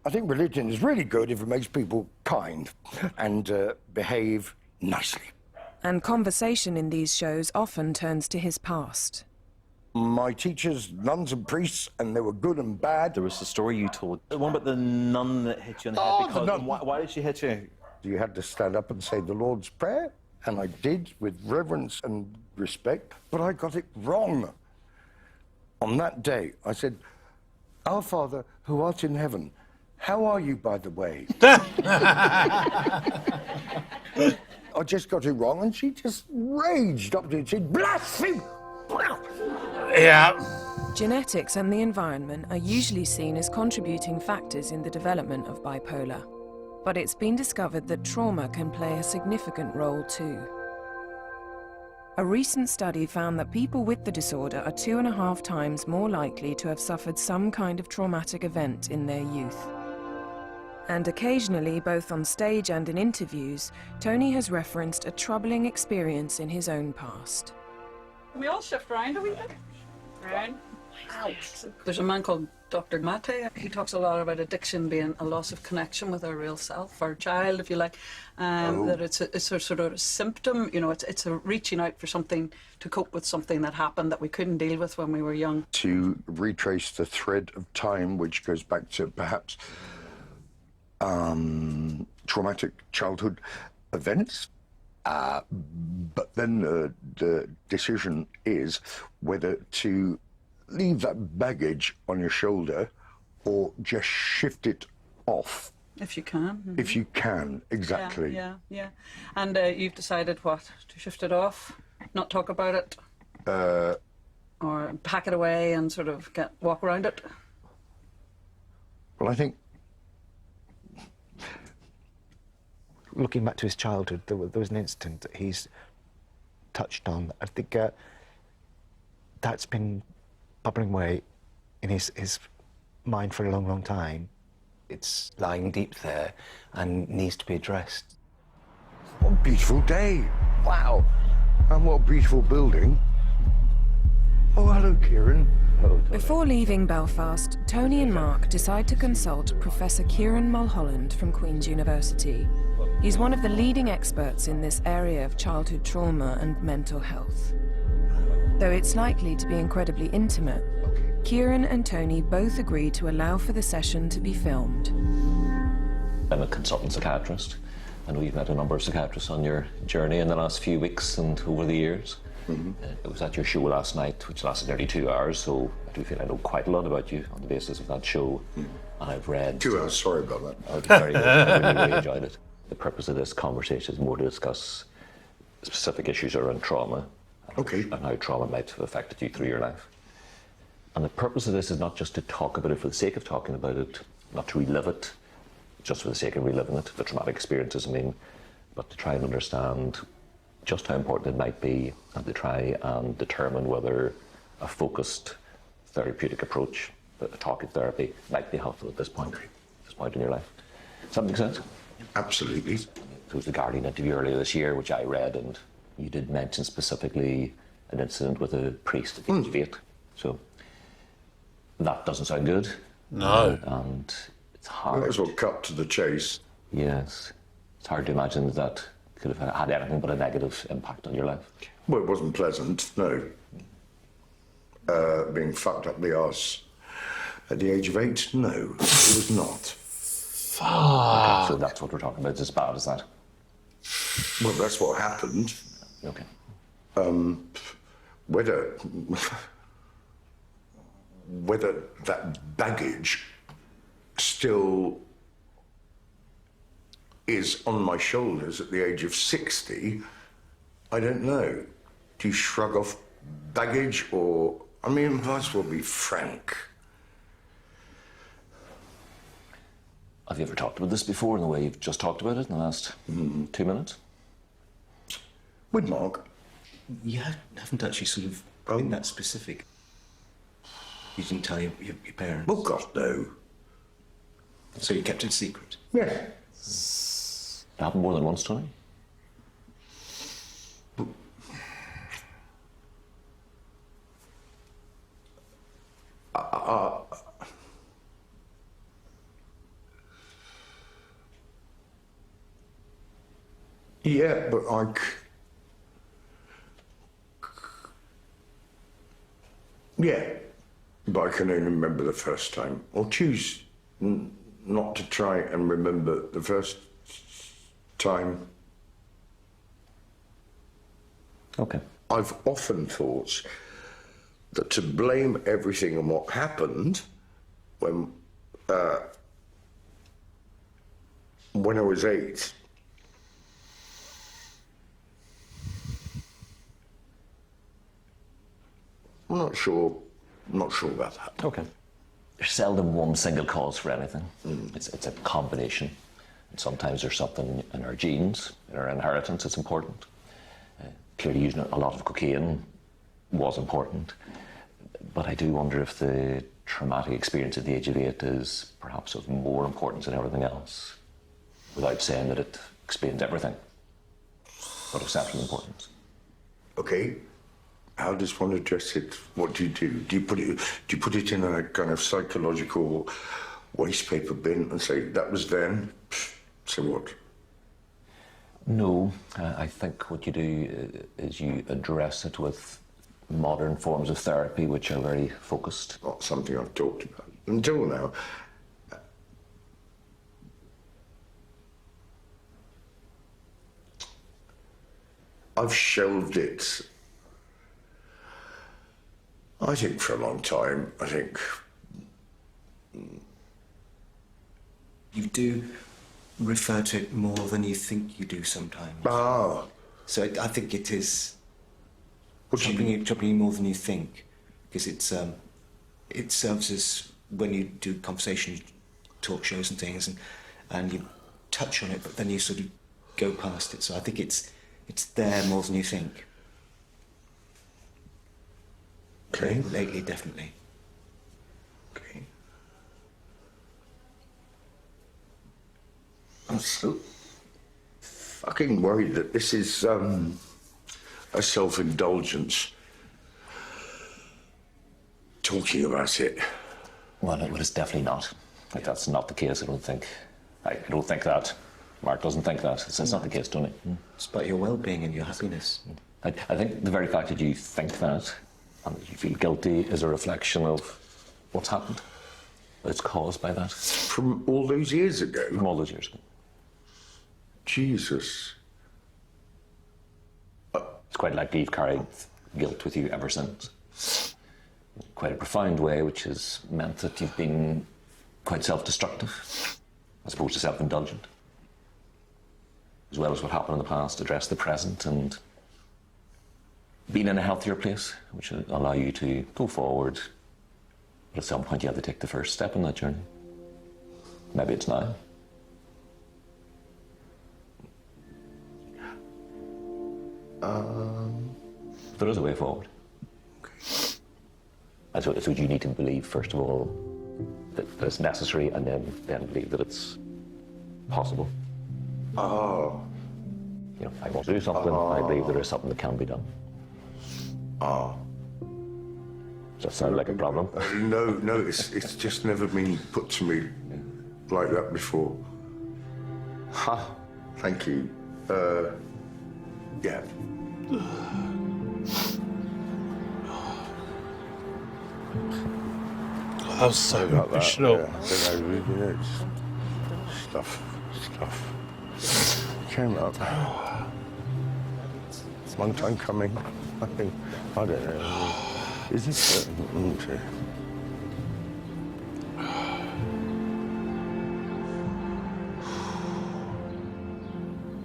I think religion is really good if it makes people kind and behave nicely. And conversation in these shows often turns to his past. My teachers, nuns and priests, and they were good and bad. There was the story you told. The one about the nun that hit you on the head. Because why did she hit you? You had to stand up and say the Lord's Prayer, and I did with reverence and respect, but I got it wrong. On that day, I said, "Our Father, who art in heaven, how are you, by the way?" I just got it wrong, and she just raged up to it and said, "Blaspheme!" Yeah. Genetics and the environment are usually seen as contributing factors in the development of bipolar, but it's been discovered that trauma can play a significant role too. A recent study found that people with the disorder are 2.5 times more likely to have suffered some kind of traumatic event in their youth. And occasionally, both on stage and in interviews, Tony has referenced a troubling experience in his own past. Can we all shift round a wee bit? Round. Ouch. There's a man called Dr. Mate. He talks a lot about addiction being a loss of connection with our real self, our child, if you like. That it's a sort of symptom, you know, it's a reaching out for something to cope with something that happened that we couldn't deal with when we were young. To retrace the thread of time, which goes back to perhaps traumatic childhood events. But then the decision is whether to leave that baggage on your shoulder or just shift it off. If you can. Mm-hmm. If you can, exactly. Yeah. And you've decided what? To shift it off? Not talk about it? Or pack it away and sort of walk around it? Well, I think... Looking back to his childhood, there was an incident that he's touched on. I think that's been bubbling away in his mind for a long, long time. It's lying deep there and needs to be addressed. What a beautiful day. Wow. And what a beautiful building. Oh, hello, Kieran. Before leaving Belfast, Tony and Mark decide to consult Professor Kieran Mulholland from Queen's University. He's one of the leading experts in this area of childhood trauma and mental health. Though it's likely to be incredibly intimate, Kieran and Tony both agree to allow for the session to be filmed. I'm a consultant psychiatrist. I know you've met a number of psychiatrists on your journey in the last few weeks and over the years. Mm-hmm. It was at your show last night, which lasted nearly 2 hours, so I do feel I know quite a lot about you on the basis of that show. And I've read... 2 hours, sorry about that. Oh, very good. I really enjoyed it. The purpose of this conversation is more to discuss specific issues around trauma. Okay. And how trauma might have affected you through your life. And the purpose of this is not just to talk about it for the sake of talking about it, not to relive it just for the sake of reliving it, the traumatic experiences, I mean, but to try and understand just how important it might be and to try and determine whether a focused therapeutic approach, a talking therapy, might be helpful at this point in your life. Does that make sense? Absolutely. There was the Guardian interview earlier this year, which I read, and you did mention specifically an incident with a priest at the age of 8. So that doesn't sound good. No. And it's hard. Might as well cut to the chase. Yes. It's hard to imagine that could have had anything but a negative impact on your life. Well, it wasn't pleasant, no. Being fucked up the arse at the age of 8, no, it was not. Fuck. Okay, so that's what we're talking about. It's as bad as that. Well, that's what happened. Okay. Whether that baggage still is on my shoulders at the age of 60, I don't know. Do you shrug off baggage or... I mean, might as well be frank. Have you ever talked about this before in the way you've just talked about it in the last 2 minutes? With Mark? You haven't actually sort of been that specific. You didn't tell your parents? Oh, God, no. So you kept it secret? Yeah. It happened more than once, Tony? Yeah, but yeah, but I can only remember the first time. Or choose not to try and remember the first time. Okay. I've often thought that to blame everything on what happened when I was 8. I'm not sure about that. Okay. There's seldom one single cause for anything. It's a combination. And sometimes there's something in our genes, in our inheritance, that's important. Clearly using a lot of cocaine was important. But I do wonder if the traumatic experience at the age of 8 is perhaps of more importance than everything else, without saying that it explains everything, but of central importance. Okay. How does one address it? What do you do? Do you put it in a kind of psychological wastepaper bin and say, that was then, so what? No, I think what you do is you address it with modern forms of therapy, which are very focused. Not something I've talked about until now. I've shelved it, I think, for a long time. I think... You do refer to it more than you think you do sometimes. Ah. So I think it is troubling you more than you think, because it serves as, when you do conversation talk shows and things, and you touch on it, but then you sort of go past it. So I think it's there more than you think. Okay. Lately, definitely. Okay. I'm so fucking worried that this is a self-indulgence. Talking about it. Well, it's definitely not. Like, that's not the case. I don't think that. Mark doesn't think that. It's not the case, don't it? It's about your well-being and your happiness. I think the very fact that you think that and that you feel guilty is a reflection of what's happened. It's caused by that. From all those years ago? From all those years ago. Jesus. It's quite likely you've carried guilt with you ever since. In quite a profound way, which has meant that you've been quite self-destructive, as opposed to self-indulgent. As well as what happened in the past, address the present and being in a healthier place, which will allow you to go forward. But at some point you have to take the first step in that journey. Maybe it's now. There is a way forward. Okay. That's what you need to believe, first of all, that it's necessary, and then believe that it's possible. Oh. You know, I want to do something, I believe there is something that can be done. Oh. Does that sound like a problem? No, it's just never been put to me like that before. Ha, thank you. Yeah. That was so emotional. Yeah, stuff. Came up. Long time coming. I don't know. Is this?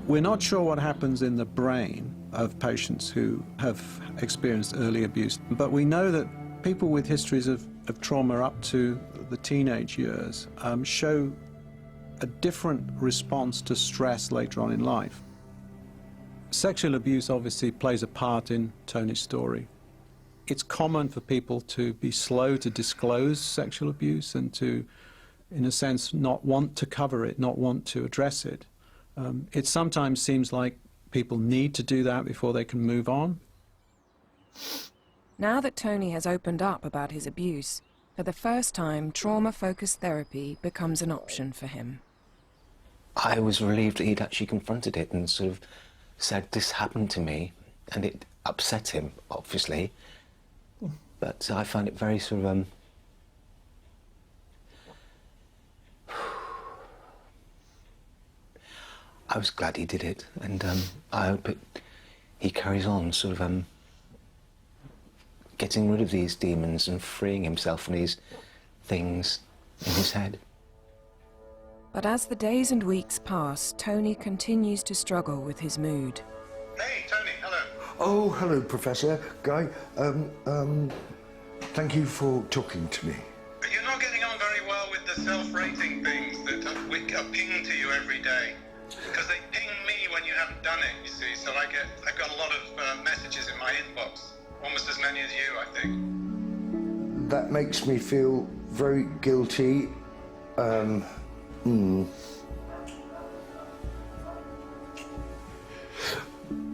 We're not sure what happens in the brain of patients who have experienced early abuse, but we know that people with histories of trauma up to the teenage years show a different response to stress later on in life. Sexual abuse obviously plays a part in Tony's story. It's common for people to be slow to disclose sexual abuse and to, in a sense, not want to cover it, not want to address it. It sometimes seems like people need to do that before they can move on. Now that Tony has opened up about his abuse, for the first time, trauma-focused therapy becomes an option for him. I was relieved that he'd actually confronted it and sort of said, this happened to me, and it upset him, obviously. But I find it very sort of, I was glad he did it, and I hope he carries on sort of getting rid of these demons and freeing himself from these things in his head. But as the days and weeks pass, Tony continues to struggle with his mood. Hey, Tony, hello. Oh, hello, Professor Guy. Thank you for talking to me. You're not getting on very well with the self-rating things that are pinged to you every day. Because they ping me when you haven't done it, you see. So I've got a lot of messages in my inbox. Almost as many as you, I think. That makes me feel very guilty.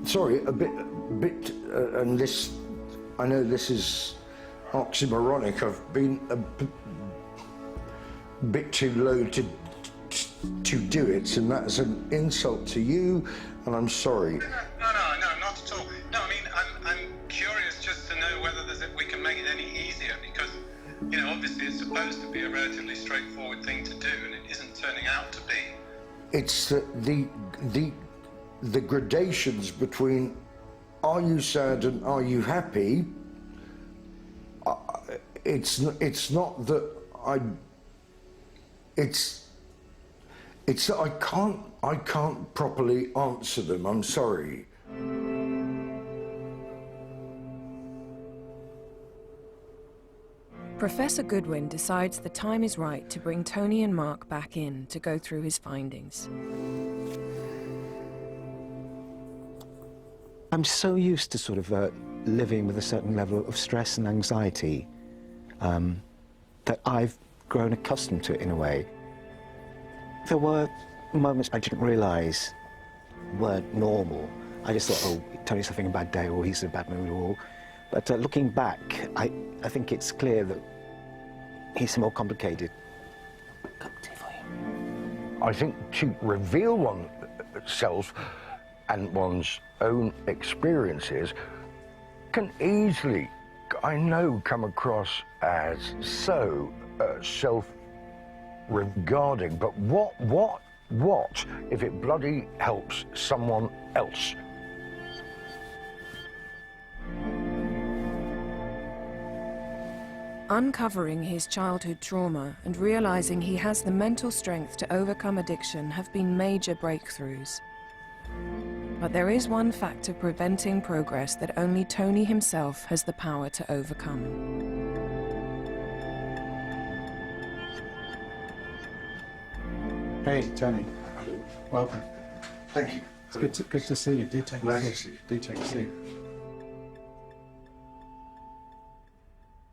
Sorry, a bit, and this, I know this is oxymoronic. I've been a bit too low to do it, and that's an insult to you, and I'm sorry. No, not at all. No, I mean, I'm curious just to know whether we can make it any easier, because, you know, obviously it's supposed to be a relatively straightforward thing to do, and it isn't turning out to be. It's the gradations between are you sad and are you happy. It's not that it's that I can't properly answer them. I'm sorry. Professor Goodwin decides the time is right to bring Tony and Mark back in to go through his findings. I'm so used to sort of living with a certain level of stress and anxiety that I've grown accustomed to it in a way. There were moments I didn't realise weren't normal. I just thought, oh, Tony's having a bad day, or he's in a bad mood, or... But looking back, I think it's clear that he's more complicated. Cup of tea for you. I think to reveal oneself and one's own experiences can easily, I know, come across as so self-regarding, but what if it bloody helps someone else? Uncovering his childhood trauma and realizing he has the mental strength to overcome addiction have been major breakthroughs. But there is one factor preventing progress that only Tony himself has the power to overcome. Hey, Tony. Welcome. Thank you. It's good to see you. Do take a seat. Do take a seat.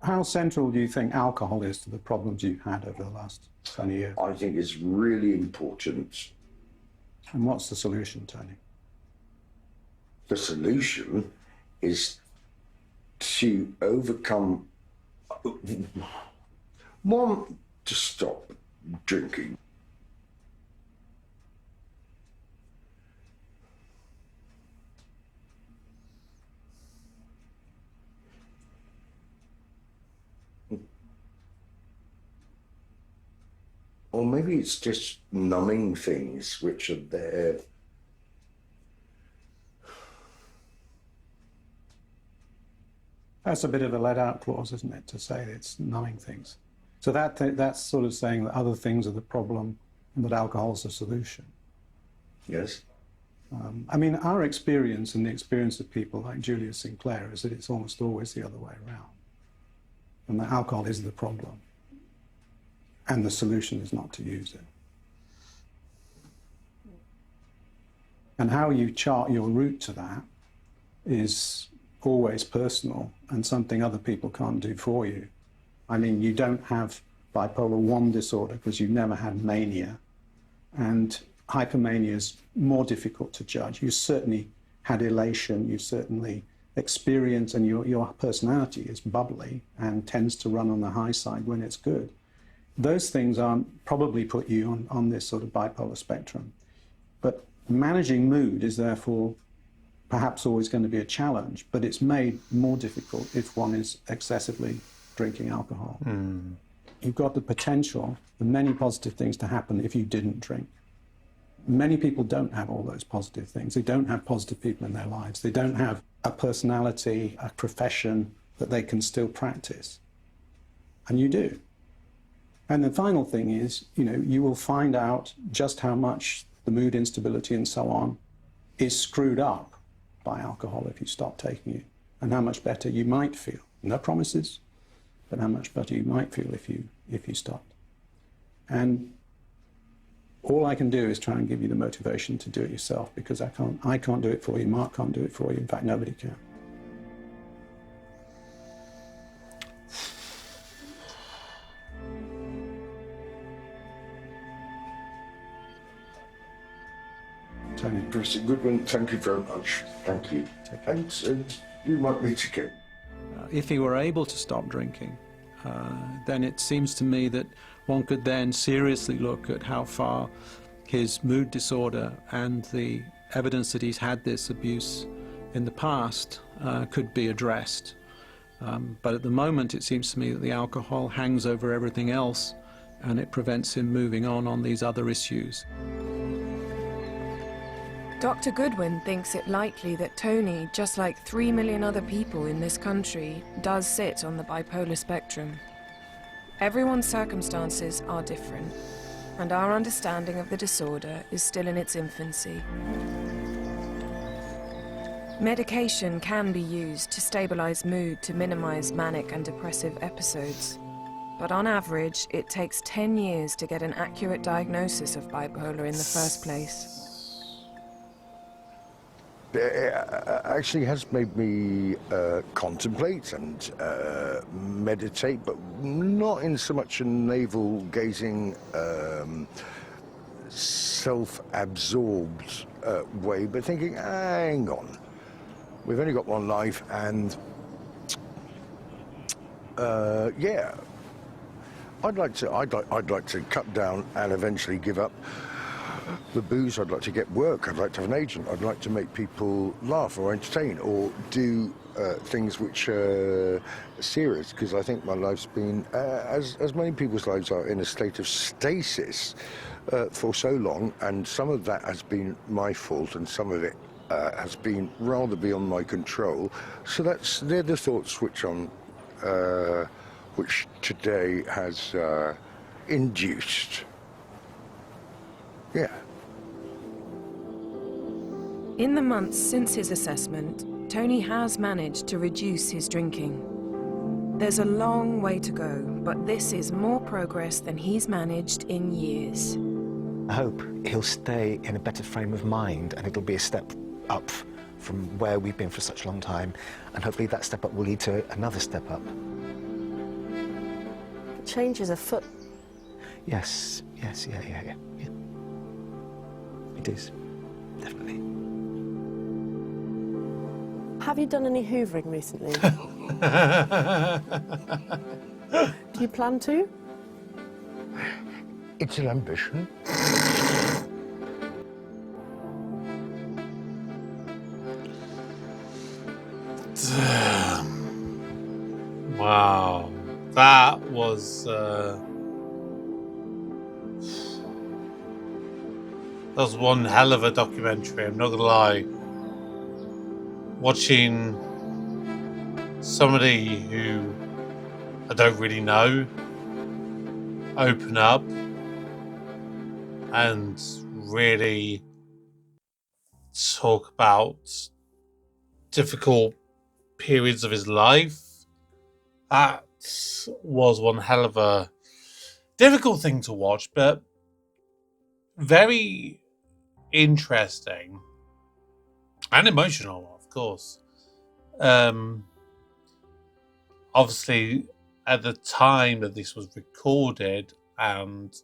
How central do you think alcohol is to the problems you've had over the last 20 years? I think it's really important. And what's the solution, Tony? The solution is to overcome, one, to stop drinking. Or maybe it's just numbing things which are there. That's a bit of a let-out clause, isn't it, to say it's numbing things. So that's sort of saying that other things are the problem and that alcohol's the solution. Yes. I mean, our experience and the experience of people like Julius Sinclair is that it's almost always the other way around. And that alcohol is the problem. And the solution is not to use it. And how you chart your route to that is always personal and something other people can't do for you. I mean, you don't have bipolar 1 disorder because you've never had mania, and hypomania is more difficult to judge. You certainly had elation, you certainly experienced, and your personality is bubbly and tends to run on the high side when it's good. Those things probably put you on this sort of bipolar spectrum. But managing mood is therefore perhaps always going to be a challenge, but it's made more difficult if one is excessively drinking alcohol. You've got the potential for many positive things to happen if you didn't drink. Many people don't have all those positive things. They don't have positive people in their lives. They don't have a personality, a profession, that they can still practice. And you do. And the final thing is, you will find out just how much the mood instability and so on is screwed up by alcohol if you stop taking it, and how much better you might feel. No promises, but how much better you might feel if you stopped. And all I can do is try and give you the motivation to do it yourself, because I can't do it for you, Mark can't do it for you, in fact nobody can. Tony. Mr. Goodwin, thank you very much. Thank you. And you might meet again. If he were able to stop drinking, then it seems to me that one could then seriously look at how far his mood disorder and the evidence that he's had this abuse in the past could be addressed. But at the moment it seems to me that the alcohol hangs over everything else and it prevents him moving on these other issues. Dr. Goodwin thinks it likely that Tony, just like 3 million other people in this country, does sit on the bipolar spectrum. Everyone's circumstances are different, and our understanding of the disorder is still in its infancy. Medication can be used to stabilize mood to minimize manic and depressive episodes, but on average, it takes 10 years to get an accurate diagnosis of bipolar in the first place. It actually has made me contemplate and meditate, but not in so much a navel-gazing, self-absorbed way, but thinking, hang on, we've only got one life, and yeah, I'd like to cut down and eventually give up the booze. I'd like to get work. I'd like to have an agent. I'd like to make people laugh or entertain or do things which are serious, because I think my life's been, as many people's lives are, in a state of stasis for so long, and some of that has been my fault and some of it has been rather beyond my control. So they're the thoughts which which today has induced. Yeah. In the months since his assessment, Tony has managed to reduce his drinking. There's a long way to go, but this is more progress than he's managed in years. I hope he'll stay in a better frame of mind, and it'll be a step up from where we've been for such a long time, and hopefully that step up will lead to another step up. Change is afoot. Yes, yeah. It is, definitely. Have you done any hoovering recently? Do you plan to? It's an ambition. Damn. Wow. That was one hell of a documentary, I'm not gonna lie. Watching somebody who I don't really know open up and really talk about difficult periods of his life, that was one hell of a difficult thing to watch, but very interesting and emotional, of course. Obviously, at the time that this was recorded, and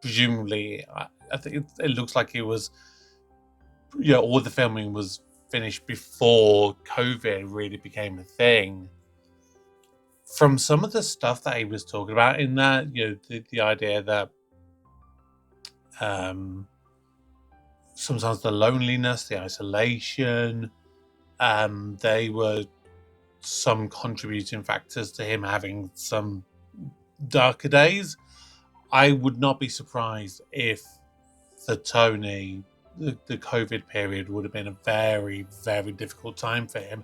presumably, I think it looks like it was, all the filming was finished before COVID really became a thing. From some of the stuff that he was talking about in that, the idea that sometimes the loneliness, the isolation, they were some contributing factors to him having some darker days. I would not be surprised if for Tony, the COVID period would have been a very, very difficult time for him.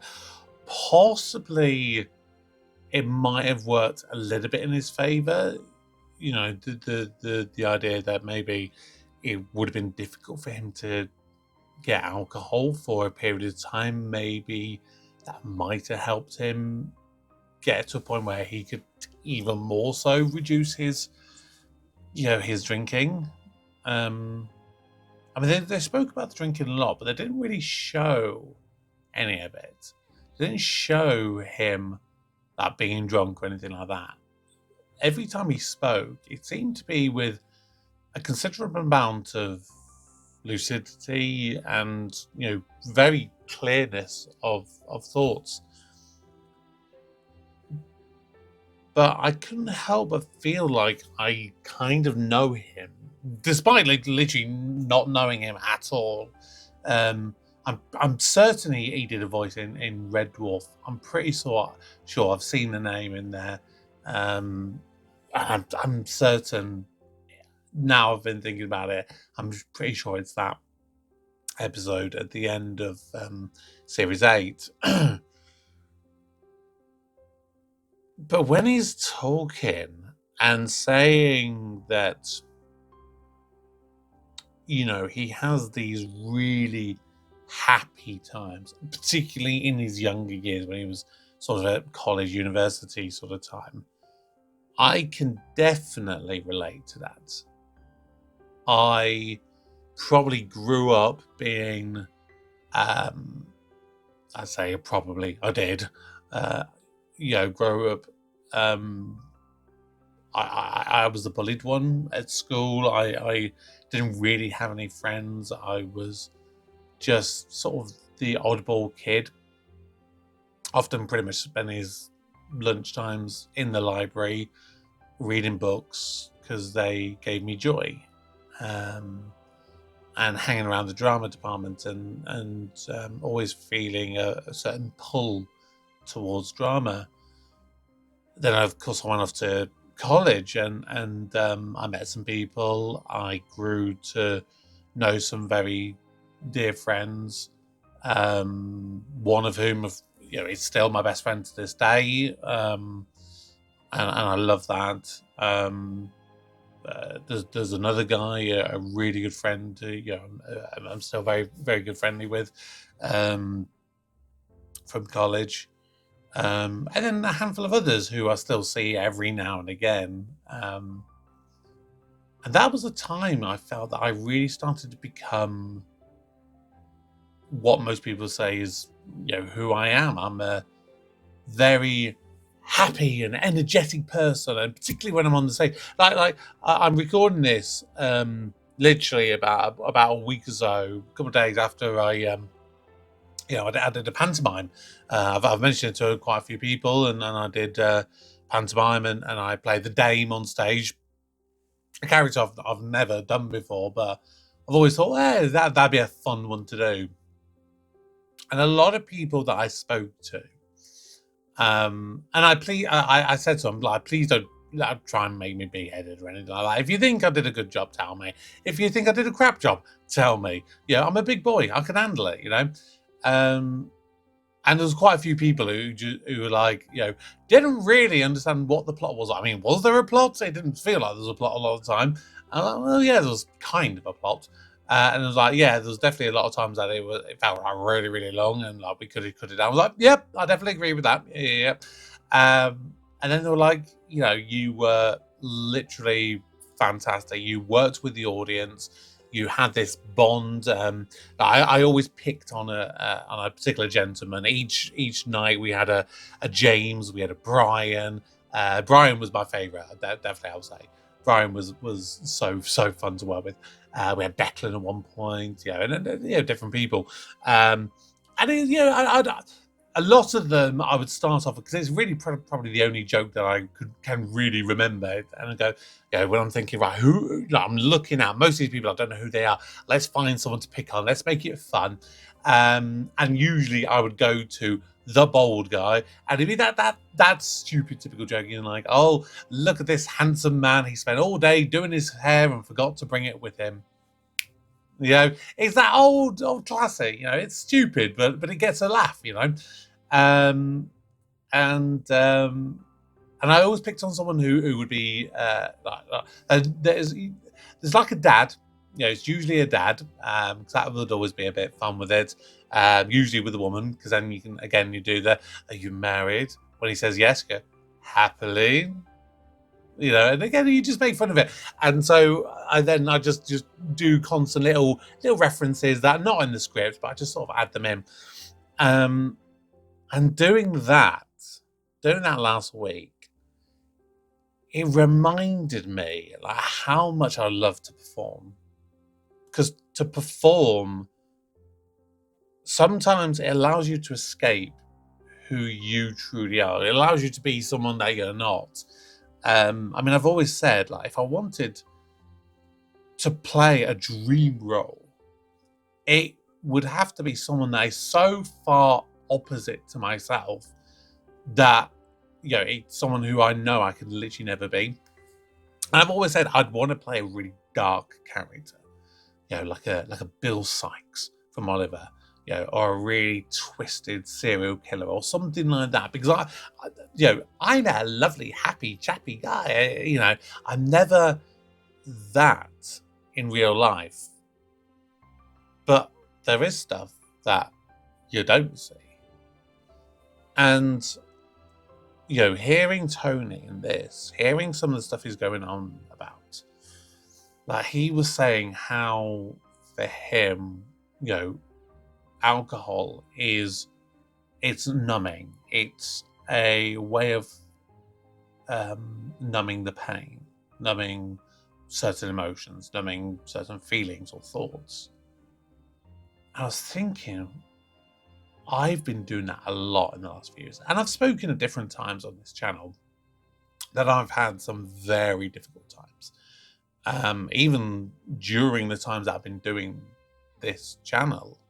Possibly it might have worked a little bit in his favour. You know, the idea that maybe it would have been difficult for him to get alcohol for a period of time, maybe that might have helped him get to a point where he could even more so reduce his, his drinking. I mean, they spoke about the drinking a lot, but they didn't really show any of it. They didn't show him being drunk or anything like that. Every time he spoke, it seemed to be with a considerable amount of lucidity and, very clearness of thoughts. But I couldn't help but feel like I kind of know him, despite literally not knowing him at all. I'm certain he did a voice in Red Dwarf. I'm pretty sure I've seen the name in there. I'm certain. Now I've been thinking about it, I'm pretty sure it's that episode at the end of Series 8. But when he's talking and saying that, he has these really happy times, particularly in his younger years when he was sort of at college, university sort of time, I can definitely relate to that. I probably grew up being, I did, grow up, I was the bullied one at school. I didn't really have any friends. I was just sort of the oddball kid, often pretty much spending his lunchtimes in the library reading books because they gave me joy. And hanging around the drama department and always feeling a certain pull towards drama. Then, of course, I went off to college and I met some people. I grew to know some very dear friends, one of whom is still my best friend to this day, and I love that. There's another guy, a really good friend who, I'm still very, very good friendly with, from college. And then a handful of others who I still see every now and again. And that was the time I felt that I really started to become what most people say is, who I am. I'm a very happy and energetic person, and particularly when I'm on the stage. Like I'm recording this literally about a week or so, a couple of days after I did a pantomime. I've mentioned it to quite a few people, and I did pantomime, and I played the dame on stage, a character I've never done before, but I've always thought, hey, that'd be a fun one to do. And a lot of people that I spoke to, and I said to them, like, please don't try and make me big-headed or anything like that. If you think I did a good job, tell me. If you think I did a crap job, tell me. I'm a big boy. I can handle it, And there's quite a few people who were like, didn't really understand what the plot was. I mean, was there a plot? It didn't feel like there was a plot a lot of the time. And I'm like, well, yeah, there was kind of a plot. And it was like, yeah, there was definitely a lot of times that it felt like really, really long, and like we could have cut it down. I was like, yep, I definitely agree with that. Yeah. And then they were like, you were literally fantastic. You worked with the audience. You had this bond. I always picked on a particular gentleman. Each night we had a James, we had a Brian. Brian was my favourite. Definitely, I would say Brian was so fun to work with. We had Declan at one point, and different people. And a lot of them I would start off because it's really probably the only joke that I can really remember. And I go, when I'm thinking, right, who I'm looking at, most of these people, I don't know who they are. Let's find someone to pick on. Let's make it fun. And usually I would go to the bold guy, and it'd be that stupid typical joke, like, oh, look at this handsome man. He spent all day doing his hair and forgot to bring it with him. It's that old classic. It's stupid, but it gets a laugh. And I always picked on someone who would be there's like a dad. It's usually a dad, because that would always be a bit fun with it. Usually with a woman, because then you can, again, you do the, are you married? When he says yes, you go, happily. And again, you just make fun of it. And so I just do constant little references that are not in the script, but I just sort of add them in. And doing that last week, it reminded me like how much I love to perform. Because to perform, sometimes it allows you to escape who you truly are. It allows you to be someone that you're not. I've always said, like, if I wanted to play a dream role, it would have to be someone that is so far opposite to myself that, it's someone who I know I could literally never be. And I've always said I'd want to play a really dark character, like a Bill Sykes from Oliver, or a really twisted serial killer or something like that. Because I'm a lovely, happy, chappy guy. I'm never that in real life. But there is stuff that you don't see. And, hearing Tony in this, hearing some of the stuff he's going on about, like he was saying how for him, alcohol it's numbing. It's a way of numbing the pain, numbing certain emotions, numbing certain feelings or thoughts. I was thinking, I've been doing that a lot in the last few years. And I've spoken at different times on this channel that I've had some very difficult times. Even during the times that I've been doing this channel,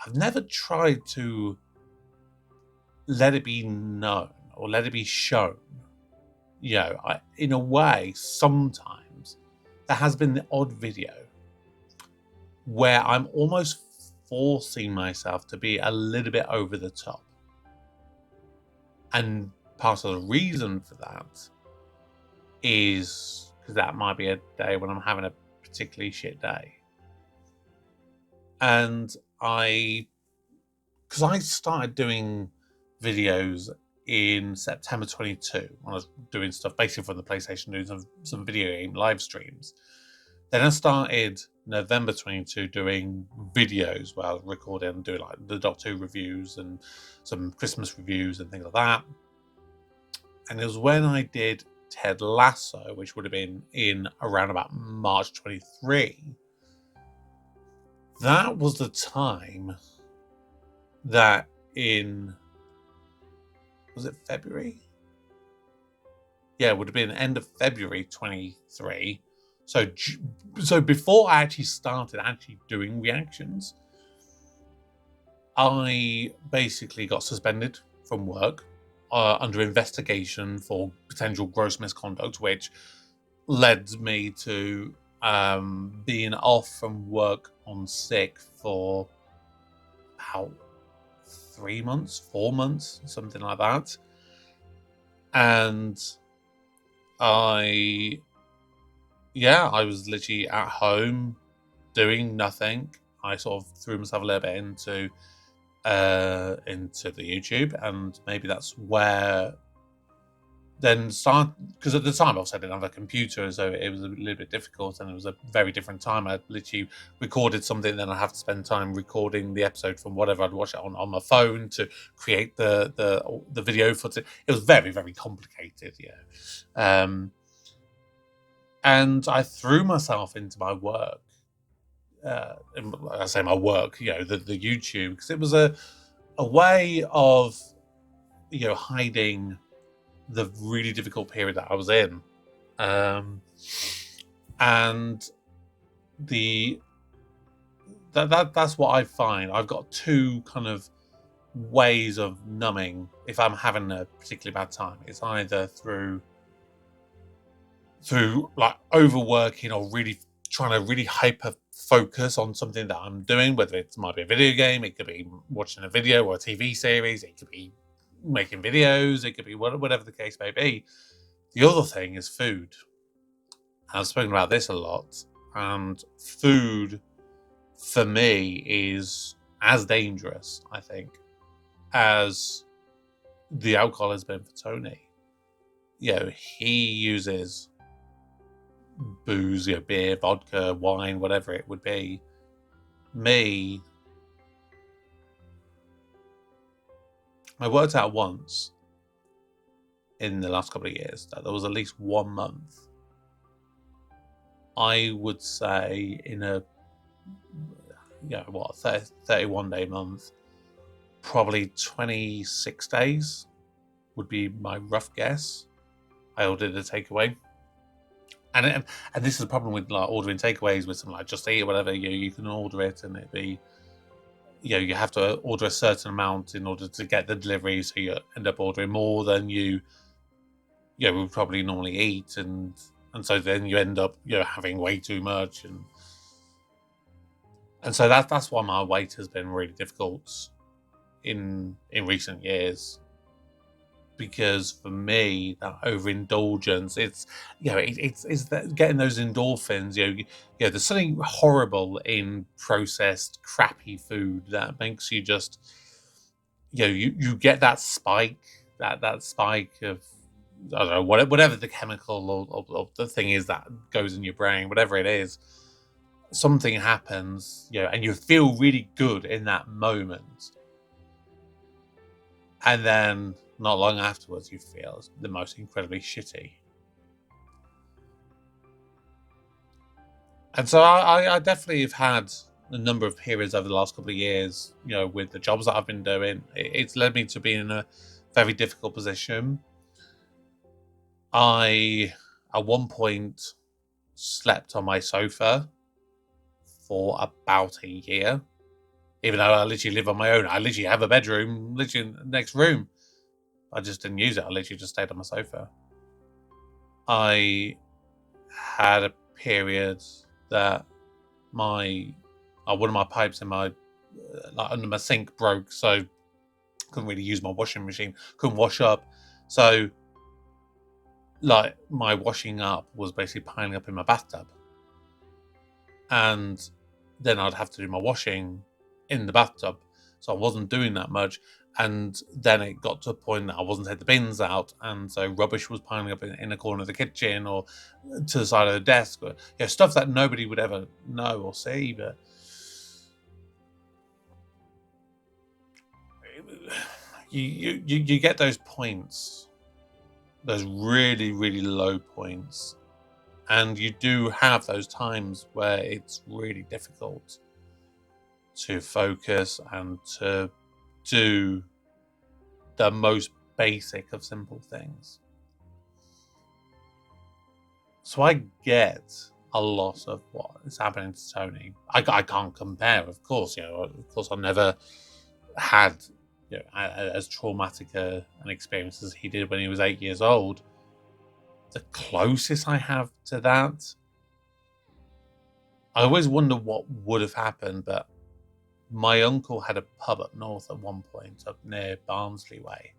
I've never tried to let it be known or let it be shown. In a way, sometimes there has been the odd video where I'm almost forcing myself to be a little bit over the top. And part of the reason for that is because that might be a day when I'm having a particularly shit day. And because I started doing videos in September 22 when I was doing stuff basically from the PlayStation, doing some video game live streams. Then I started November 22 doing videos where I was recording and doing like the Doctor Who reviews and some Christmas reviews and things like that. And it was when I did Ted Lasso, which would have been in around about March 23. That was the time that was it February? Yeah, it would have been end of February 23. So before I actually started doing reactions, I basically got suspended from work under investigation for potential gross misconduct, which led me to being off from work on sick for about 3 months, 4 months, something like that. And I was literally at home doing nothing. I sort of threw myself a little bit into the YouTube, and maybe that's where then start, because at the time obviously I didn't have a computer, so it was a little bit difficult, and it was a very different time. I literally recorded something, then I have to spend time recording the episode from whatever I'd watch it on my phone to create the video footage. It was very, very complicated, and I threw myself into my work. I say my work, the YouTube, because it was a way of hiding the really difficult period that I was in, and that's what I find. I've got two kind of ways of numbing if I'm having a particularly bad time. It's either through like overworking or really trying to really hyper focus on something that I'm doing, whether it might be a video game, it could be watching a video or a TV series, it could be making videos, it could be whatever the case may be. The other thing is food. I've spoken about this a lot, and food for me is as dangerous, I think, as the alcohol has been for Tony. He uses booze, beer, vodka, wine, whatever it would be. Me, I worked out once in the last couple of years that there was at least 1 month, I would say, in a 31 day month, probably 26 days would be my rough guess. I ordered a takeaway, and this is the problem with like ordering takeaways with something like Just Eat or whatever. You can order it and it be, you have to order a certain amount in order to get the delivery, so you end up ordering more than you would probably normally eat, and so then you end up having way too much, and so that's why my weight has been really difficult in recent years, because for me that overindulgence, it's that getting those endorphins. There's something horrible in processed crappy food that makes you just you get that spike, that spike of, I don't know, whatever the chemical or the thing is that goes in your brain, whatever it is, something happens, and you feel really good in that moment. And then not long afterwards, you feel the most incredibly shitty. And so I definitely have had a number of periods over the last couple of years, with the jobs that I've been doing. It's led me to be in a very difficult position. I, at one point, slept on my sofa for about a year, even though I literally live on my own. I literally have a bedroom, literally in the next room. I just didn't use it. I literally just stayed on my sofa. I had a period that one of my pipes in my under my sink broke, so couldn't really use my washing machine. Couldn't wash up, so like my washing up was basically piling up in my bathtub, and then I'd have to do my washing in the bathtub. So I wasn't doing that much. And then it got to a point that I wasn't taking the bins out, and so rubbish was piling up in a corner of the kitchen or to the side of the desk. Stuff that nobody would ever know or see. But you get those points, those really, really low points, and you do have those times where it's really difficult to focus and to do the most basic of simple things. So I get a lot of what is happening to Tony. I can't compare, of course. Of course, I've never had as traumatic an experience as he did when he was 8 years old. The closest I have to that, I always wonder what would have happened, but my uncle had a pub up north at one point, up near Barnsley Way.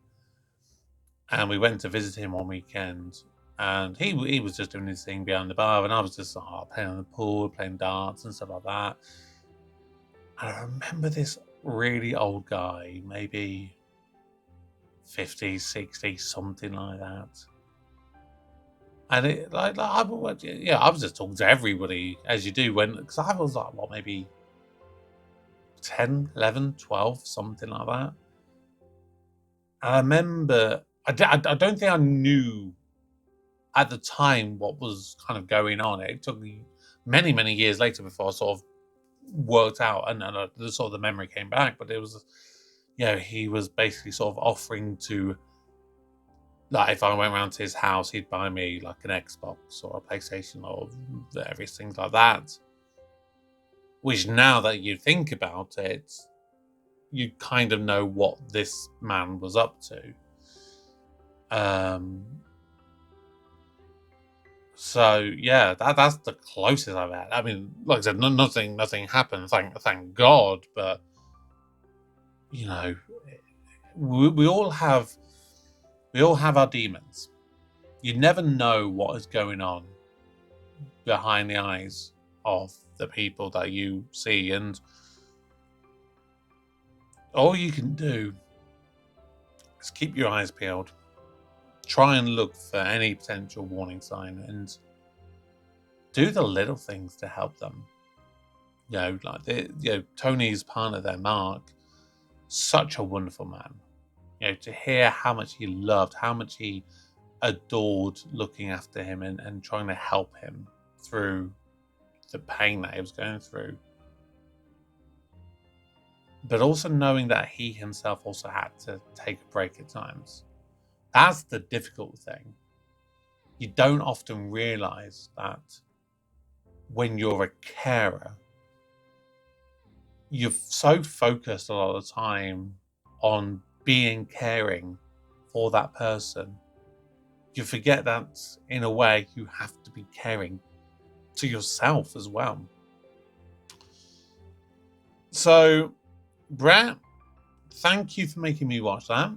And we went to visit him one weekend, and he was just doing his thing behind the bar, and I was just playing on the pool, playing darts and stuff like that. And I remember this really old guy, maybe 50, 60, something like that. And I was just talking to everybody, as you do, because I was like, maybe 10, 11, 12, something like that. And I remember, I don't think I knew at the time what was kind of going on. It took me many, many years later before I sort of worked out and the memory came back. But it was, he was basically sort of offering to, like, if I went around to his house, he'd buy me like an Xbox or a PlayStation or various things like that. Which, now that you think about it, you kind of know what this man was up to. So yeah, that's the closest I've had. I mean, like I said, nothing happened. Thank God. But we all have our demons. You never know what is going on behind the eyes of the people that you see, and all you can do is keep your eyes peeled. Try and look for any potential warning sign and do the little things to help them. Tony's partner there, Mark, such a wonderful man. To hear how much he loved, how much he adored looking after him and trying to help him through the pain that he was going through. But also knowing that he himself also had to take a break at times. That's the difficult thing. You don't often realize that when you're a carer, you're so focused a lot of the time on being caring for that person. You forget that in a way you have to be caring to yourself as well. So, Brett, thank you for making me watch that.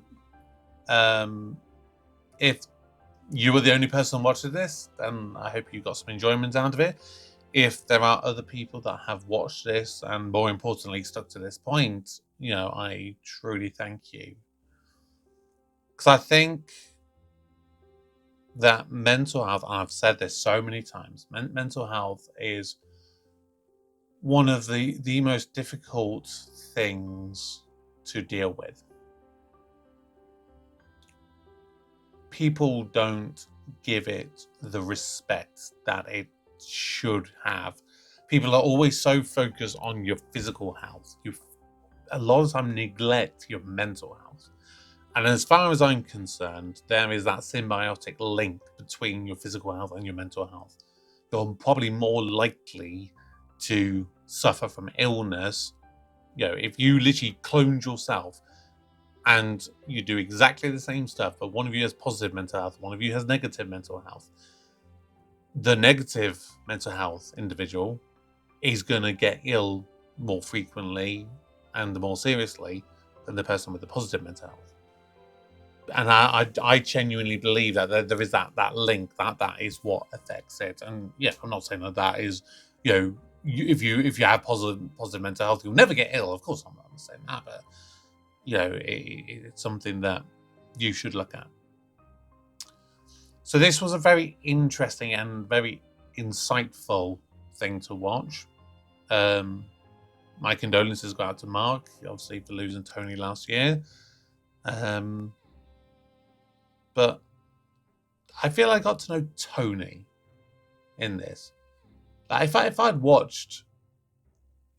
If you were the only person watching this, then I hope you got some enjoyment out of it. If there are other people that have watched this and more importantly stuck to this point, I truly thank you. Because I think that mental health, and I've said this so many times, mental health is one of the most difficult things to deal with. People don't give it the respect that it should have. People are always so focused on your physical health. You a lot of time neglect your mental health. And as far as I'm concerned, there is that symbiotic link between your physical health and your mental health. You're probably more likely to suffer from illness. If you literally cloned yourself and you do exactly the same stuff, but one of you has positive mental health, one of you has negative mental health, the negative mental health individual is going to get ill more frequently and more seriously than the person with the positive mental health. And I genuinely believe that there is that link, that is what affects it. And I'm not saying that is, if you have positive mental health, you'll never get ill. Of course, I'm not saying that, but it's something that you should look at. So this was a very interesting and very insightful thing to watch. My condolences go out to Mark, obviously, for losing Tony last year. But I feel I got to know Tony in this. Like if I'd watched,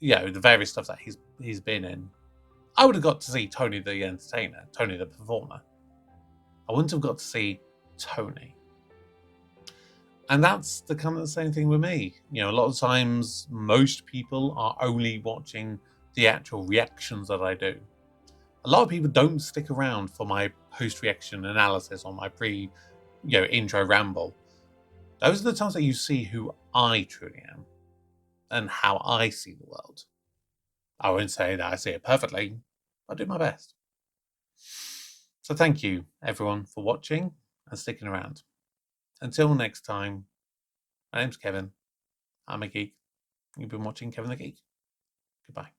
the various stuff that he's been in, I would have got to see Tony the entertainer, Tony the performer. I wouldn't have got to see Tony. And that's the kind of the same thing with me. A lot of times, most people are only watching the actual reactions that I do. A lot of people don't stick around for my post-reaction analysis or my intro ramble. Those are the times that you see who I truly am and how I see the world. I won't say that I see it perfectly. I do my best. So thank you, everyone, for watching and sticking around. Until next time, my name's Kevin. I'm a geek. You've been watching Kevin the Geek. Goodbye.